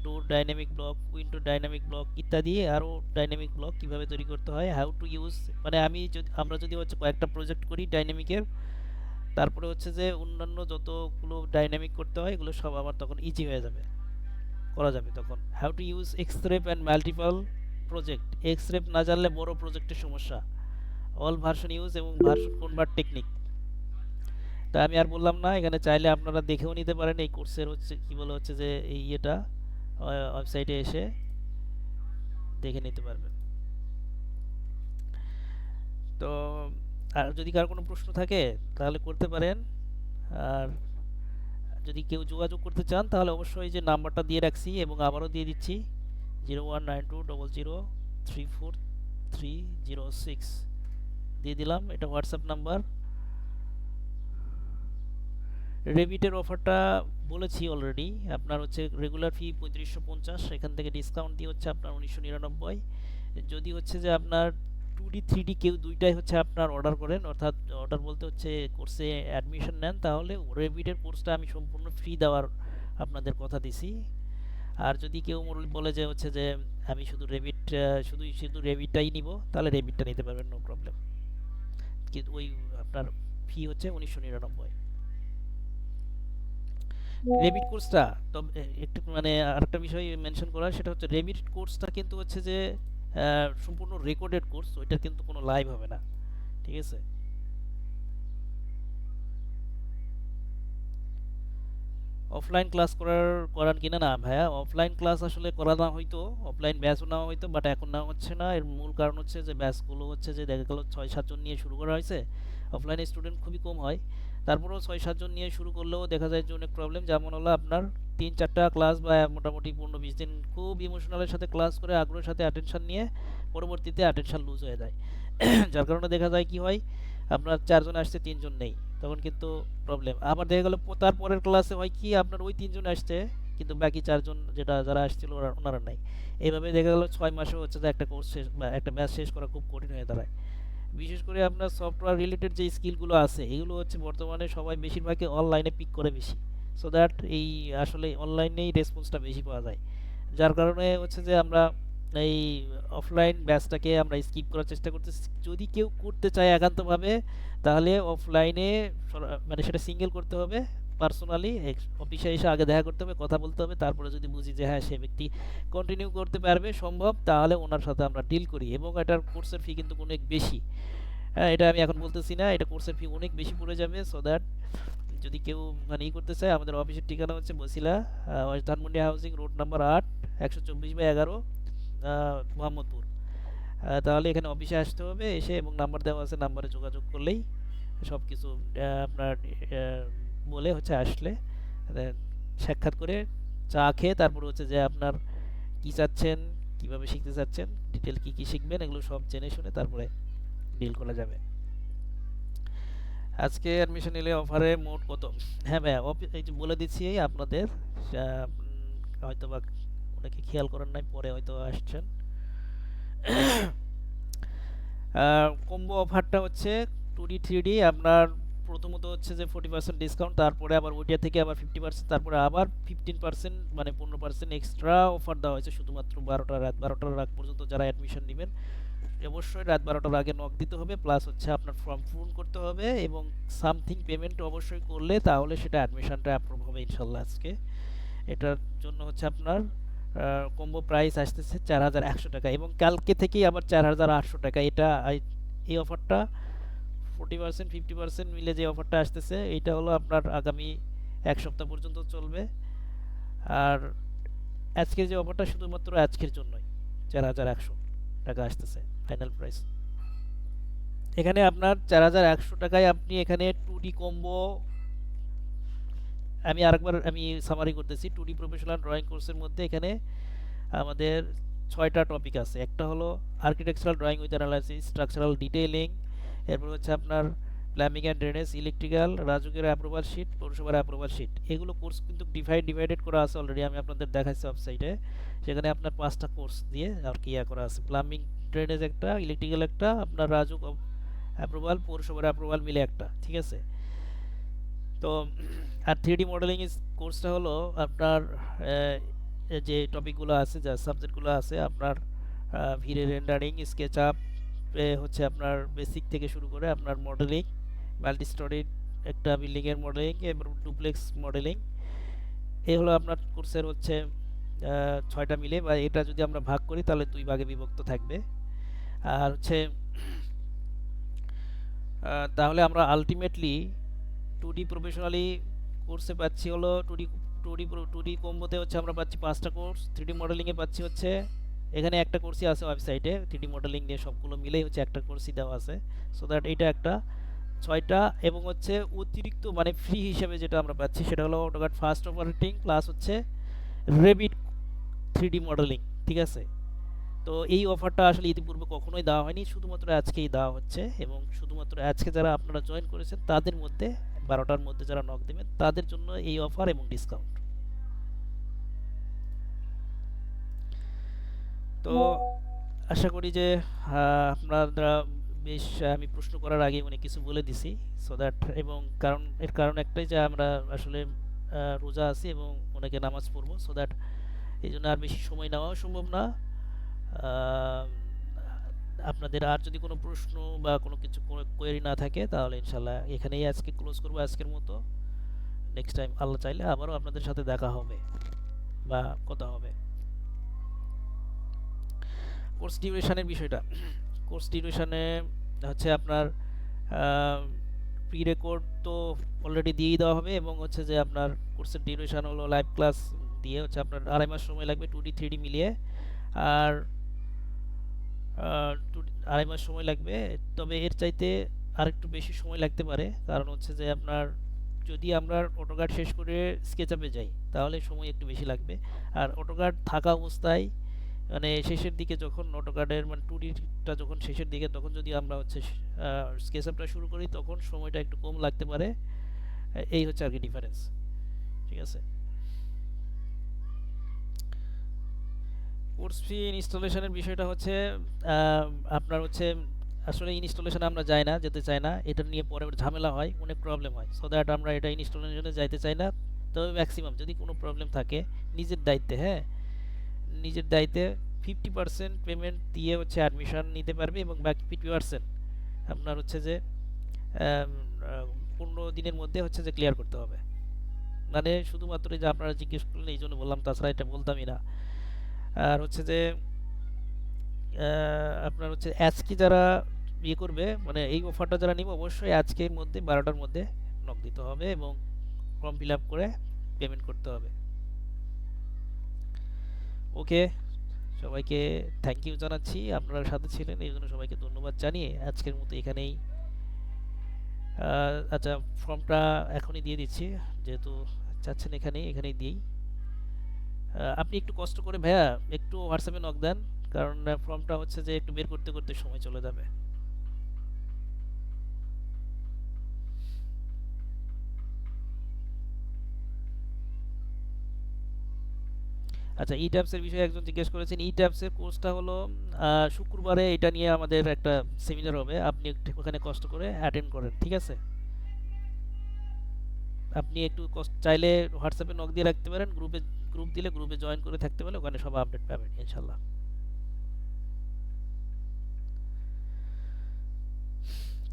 door dynamic block, window dynamic block ইত্যাদি আরও ডাইনামিক ব্লক কিভাবে তৈরি করতে হয়, হাউ টু ইউজ। মানে আমরা যদি হচ্ছে কয়েকটা প্রজেক্ট করি ডাইনামিকের, তারপরে হচ্ছে যে অন্যান্য যতগুলো ডাইনামিক করতে হয় এগুলো সব আমার তখন ইজি হয়ে যাবে, করা যাবে তখন। How to use Xref and multiple project, Xref না জানলে বড় প্রজেক্টের সমস্যা, অল ভার্সন ইউজ এবং ভার্সন কনভার্ট টেকনিক। তা আমি আর বললাম না, এখানে চাইলে আপনারা দেখেও নিতে পারেন এই কোর্সের হচ্ছে কি বলে হচ্ছে যে এই ইয়েটা ওয়েবসাইটে এসে দেখে নিতে পারবেন। তো আর যদি কার কোনো প্রশ্ন থাকে তাহলে করতে পারেন, আর যদি কেউ যোগাযোগ করতে চান তাহলে অবশ্যই যে নাম্বারটা দিয়ে রাখছি এবং আবারও দিয়ে দিচ্ছি 019200343006 দিয়ে দিলাম, এটা হোয়াটসঅ্যাপ নাম্বার। রেভিটের অফারটা বলেছি অলরেডি, আপনার হচ্ছে রেগুলার ফি 3550, এখান থেকে ডিসকাউন্ট দিয়ে হচ্ছে আপনার 1999। যদি হচ্ছে যে আপনার 2D 3D কেউ দুইটাই হচ্ছে আপনার অর্ডার করেন, অর্থাৎ অর্ডার বলতে হচ্ছে কোর্সে অ্যাডমিশন নেন, তাহলে রেভিটের কোর্সটা আমি সম্পূর্ণ ফ্রি দেওয়ার আপনাদের কথা দিছি। আর যদি কেউ বলে যে হচ্ছে যে আমি শুধু শুধু রেভিটটাই নিব, তাহলে রেভিটটা নিতে পারবেন, নো প্রবলেম। কিন্তু ওই আপনার ফি হচ্ছে 1999। রেভিট কোর্সটা তবে একটু মানে আরেকটা বিষয় মেনশন করা, সেটা হচ্ছে রেভিট কোর্সটা কিন্তু হচ্ছে যে সম্পূর্ণ রেকর্ডেড কোর্স, ওইটা কিন্তু কোনো লাইভ হবে না, ঠিক আছে। অফলাইন ক্লাস করান কিনা, না ভাইয়া অফলাইন ক্লাস আসলে করা না হয়তো, অফলাইন ব্যাচও নেওয়া হয়তো, বাট এখন নেওয়া হচ্ছে না। এর মূল কারণ হচ্ছে যে ব্যাচগুলো হচ্ছে যে দেখা গেল 6-7 জন নিয়ে শুরু করা হয়েছে, অফলাইনে স্টুডেন্ট খুবই কম হয়। তারপরেও 6-7 জন নিয়ে শুরু করলেও দেখা যায় যে অনেক প্রবলেম, যেমন হলো আপনার 3-4টা ক্লাস বা মোটামুটি 15-20 দিন খুব ইমোশনালের সাথে ক্লাস করে আগ্রহের সাথে অ্যাটেনশন নিয়ে পরবর্তীতে অ্যাটেনশন লুজ হয়ে যায়। যার কারণে দেখা যায় কি হয়, আপনার 4 জন আসছে 3 জন নেই, তখন কিন্তু প্রবলেম। আবার দেখা গেল তারপরের ক্লাসে হয় কি আপনার ওই 3 জন আসছে কিন্তু বাকি 4 জন যারা আসছিল ওনারা নাই। এইভাবে দেখা গেল 6 মাসে হচ্ছে যে একটা কোর্স শেষ বা একটা ব্যাচ শেষ করা খুব কঠিন হয়ে দাঁড়ায়। বিশেষ করে আপনার সফটওয়্যার রিলেটেড যে স্কিলগুলো আছে এগুলো হচ্ছে বর্তমানে সবাই বেশিরভাগই অনলাইনে পিক করে বেশি, সো দ্যাট এই আসলে অনলাইনেই রেসপন্সটা বেশি পাওয়া যায়। যার কারণে হচ্ছে যে আমরা এই অফলাইন ব্যাচটাকে আমরা স্কিপ করার চেষ্টা করতেছি। যদি কেউ করতে চায় একান্তভাবে তাহলে অফলাইনে মানে সেটা সিঙ্গেল করতে হবে, পার্সোনালি অফিসে এসে আগে দেখা করতে হবে, কথা বলতে হবে, তারপরে যদি বুঝি যে হ্যাঁ সে ব্যক্তি কন্টিনিউ করতে পারবে সম্ভব, তাহলে ওনার সাথে আমরা ডিল করি। এবং এটার কোর্সের ফি কিন্তু অনেক বেশি, হ্যাঁ এটা আমি এখন বলতেছি না, এটা কোর্সের ফি অনেক বেশি পড়ে যাবে। সো দ্যাট যদি কেউ মানে করতে চায়, আমাদের অফিসের ঠিকানা হচ্ছে Basila, West Dhanmondi housing road number 8, 124/11, Mohammadpur. তাহলে এখানে অফিসে আসতে হবে, এসে এবং নাম্বার দেওয়া আছে, নাম্বারে যোগাযোগ করলেই সব কিছু আপনার বলে হচ্ছে আসলে সাক্ষাৎ করে চা খেয়ে তারপর হচ্ছে যে আপনার কি চাচ্ছেন, কিভাবে শিখতে চাচ্ছেন, ডিটেল কি কি শিখবেন, এগুলো সব জেনে শুনে তারপরে ডিল করা যাবে। আজকে অ্যাডমিশন নিলে অফারে মোট কত? হ্যাঁ ভাইয়া এই যে বলে দিচ্ছি আপনাদের, হয়তো বা অনেকে খেয়াল করেন নাই, পরে হয়তো আসছেন। কম্বো অফারটা হচ্ছে 2D 3D আপনার প্রথমত হচ্ছে যে 40% ডিসকাউন্ট, তারপরে আবার ওইটা থেকে আবার 50%, তারপরে আবার 15% মানে 15% এক্সট্রা অফার দেওয়া হয়েছে শুধুমাত্র রাত 12টার আগ পর্যন্ত যারা অ্যাডমিশন নেবেন। অবশ্যই রাত 12টার আগে নক দিতে হবে, প্লাস হচ্ছে আপনার ফর্ম পূরণ করতে হবে এবং সামথিং পেমেন্ট অবশ্যই করলে তাহলে সেটা অ্যাডমিশনটা অ্যাপ্রুভ হবে ইনশাল্লাহ আজকে। এটার জন্য হচ্ছে আপনার কম্বো প্রাইস আসতেছে 4100 টাকা এবং কালকে থেকেই আবার 4800 টাকা। এটা এই অফারটা 40% 50% মিলে যে অফারটা আসতেছে এইটা হলো আপনার আগামী এক সপ্তাহ পর্যন্ত চলবে। আর আজকের যে অফারটা শুধুমাত্র আজকের জন্যই 4100 টাকা আসতেছে ফাইনাল প্রাইস। এখানে আপনার 4100 টাকায় আপনি এখানে 2D কম্বো, আমি সামারি করতেছি। 2D প্রফেশনাল ড্রয়িং কোর্সের মধ্যে এখানে আমাদের 6টা টপিক আছে। একটা হলো architectural drawing with analysis, structural detailing, এরপর হচ্ছে আপনার প্ল্যাম্বিং অ্যান্ড ড্রেনেজ, ইলেকট্রিক্যাল, রাজুকের অ্যাপ্রুভাল শিট, পৌরসভার অ্যাপ্রুভাল শিট। এগুলো কোর্স কিন্তু ডিভাইডেড করা আছে অলরেডি, আমি আপনাদের দেখাচ্ছি ওয়েবসাইটে। সেখানে আপনার 5টা কোর্স দিয়ে আর কি ইয়া করা আছে, প্লাম্বিং ড্রেনেজ একটা, ইলেকট্রিক্যাল একটা, আপনার রাজুক অ্যাপ্রুভাল, পৌরসভার অ্যাপ্রুভাল মিলে একটা, ঠিক আছে। তো আর 3D মডেলিং কোর্সটা হলো আপনার যে টপিকগুলো আছে, যা সাবজেক্টগুলো আছে আপনার ভিড়ে রেন্ডারিং, স্কেচ আপ, হচ্ছে আপনার বেসিক থেকে শুরু করে আপনার মডেলিং, মাল্টি স্টোরি একটা বিল্ডিংয়ের মডেলিং এবং ডুপ্লেক্স মডেলিং। এই হলো আপনার কোর্সের হচ্ছে 6টা মিলে, বা এটা যদি আমরা ভাগ করি তাহলে 2 ভাগে বিভক্ত থাকবে। আর হচ্ছে তাহলে আমরা আলটিমেটলি 2D প্রফেশনালি কোর্সে পাচ্ছি হলো 2D কম্বোতে হচ্ছে আমরা পাচ্ছি 5টা কোর্স, 3D মডেলিংয়ে পাচ্ছি হচ্ছে এখানে একটা কোর্সই আছে ওয়েবসাইটে, 3D মডেলিং নিয়ে সবগুলো মিলেই হচ্ছে একটা কোর্সই দেওয়া আছে। সো দ্যাট এটা একটা 6টা, এবং হচ্ছে অতিরিক্ত মানে ফ্রি হিসেবে যেটা আমরা পাচ্ছি সেটা হলো অটোক্যাড ফাস্ট অপারেটিং প্লাস হচ্ছে রেবিট 3D মডেলিং, ঠিক আছে। তো এই অফারটা আসলে ইতিপূর্বে কখনোই দেওয়া হয়নি, শুধুমাত্র আজকেই দেওয়া হচ্ছে, এবং শুধুমাত্র আজকে যারা আপনারা জয়েন করেছেন তাদের মধ্যে 12টার মধ্যে যারা নক দেবেন তাদের জন্য এই অফার এবং ডিসকাউন্ট। তো আশা করি যে আপনারা বেশ, আমি প্রশ্ন করার আগে অনেক কিছু বলে দিছি, সো দ্যাট, এবং এর কারণ একটাই যে আমরা আসলে রোজা আছি এবং অনেকে নামাজ পড়বো, সো দ্যাট এই জন্য আর বেশি সময় নেওয়াও সম্ভব না। আহ, আপনাদের আর যদি কোনো প্রশ্ন বা কোনো কিছু কোয়েরি না থাকে তাহলে ইনশাল্লাহ এখানেই আজকে ক্লোজ করবো আজকের মতো। নেক্সট টাইম আল্লাহ চাইলে আবারও আপনাদের সাথে দেখা হবে বা কথা হবে। কোর্স ডিউরেশনের বিষয়টা, কোর্স ডিউরেশনে হচ্ছে আপনার প্রি রেকর্ড তো অলরেডি দিয়েই দেওয়া হবে, এবং হচ্ছে যে আপনার কোর্সের ডিউরেশন হলো লাইভ ক্লাস দিয়ে হচ্ছে আপনার 2.5 মাস সময় লাগবে 2D 3D মিলিয়ে। আর 2.5 মাস সময় লাগবে, তবে এর চাইতে আরেকটু বেশি সময় লাগতে পারে, কারণ হচ্ছে যে আপনার যদি আমরা অটোকাড শেষ করে স্কেচআপে যাই তাহলে সময় একটু বেশি লাগবে। আর অটোকাড থাকা অবস্থায় মানে শেষের দিকে যখন অটোকাডের মানে 2Dটা যখন শেষের দিকে, তখন যদি আমরা হচ্ছে স্কেচআপটা শুরু করি তখন সময়টা একটু কম লাগতে পারে। এই হচ্ছে আর কি ডিফারেন্স, ঠিক আছে। কোর্স ফি ইনস্টলেশনের বিষয়টা হচ্ছে আপনার হচ্ছে আসলে ইনস্টলেশনে আমরা যাই না, যেতে চাই না, এটা নিয়ে পরে ঝামেলা হয়, অনেক প্রবলেম হয়, সো দ্যাট আমরা এটা ইনস্টলেশনে যাইতে চাই না। তবে ম্যাক্সিমাম যদি কোনো প্রবলেম থাকে নিজের দায়িত্বে, হ্যাঁ নিজের দায়িত্বে 50% পেমেন্ট দিয়ে হচ্ছে অ্যাডমিশন নিতে পারবে, এবং বাকি 50% আপনার হচ্ছে যে 15 দিনের মধ্যে হচ্ছে যে ক্লিয়ার করতে হবে। মানে শুধুমাত্র যে আপনারা জিজ্ঞেস করলেন এই জন্য বললাম, তাছাড়া এটা বলতামই না। আর হচ্ছে যে আপনার হচ্ছে আজকে যারা ইয়ে করবে মানে এই অফারটা যারা নিবে অবশ্যই আজকের মধ্যে 12টার মধ্যে নক দিতে হবে এবং ফর্ম ফিল আপ করে পেমেন্ট করতে হবে। ওকে, সবাইকে থ্যাংক ইউ জানাচ্ছি, আপনারা সাথে ছিলেন এই জন্য সবাইকে ধন্যবাদ জানিয়ে আজকের মতো এখানেই আচ্ছা ফর্মটা এখনই দিয়ে দিচ্ছি, যেহেতু চাচ্ছেন এখানেই দিই। আপনি একটু কষ্ট করে ভাইয়া একটু হোয়াটসঅ্যাপে নক দেন, কারণ ফর্মটা হচ্ছে যে একটু বের করতে করতে সময় চলে যাবে। আচ্ছা, ই ট্যাবসের বিষয়ে একজন জিজ্ঞেস করেছেন। ই ট্যাবসের কোর্সটা হলো শুক্রবারে, এটা নিয়ে আমাদের একটা সেমিনার হবে, আপনি একটু ওখানে কষ্ট করে অ্যাটেন্ড করেন, ঠিক আছে। আপনি একটু চাইলে হোয়াটসঅ্যাপে নক দিয়ে রাখতে পারেন, গ্রুপ দিলে গ্রুপে জয়েন করে থাকতে পারলে ওখানে সব আপডেট পাবেন ইনশাল্লাহ।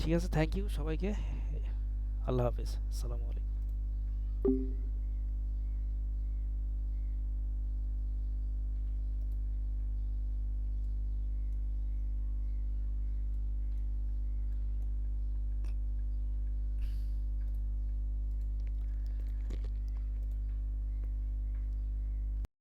ঠিক আছে, থ্যাংক ইউ সবাইকে। আল্লাহ হাফেজ, আসসালামু আলাইকুম।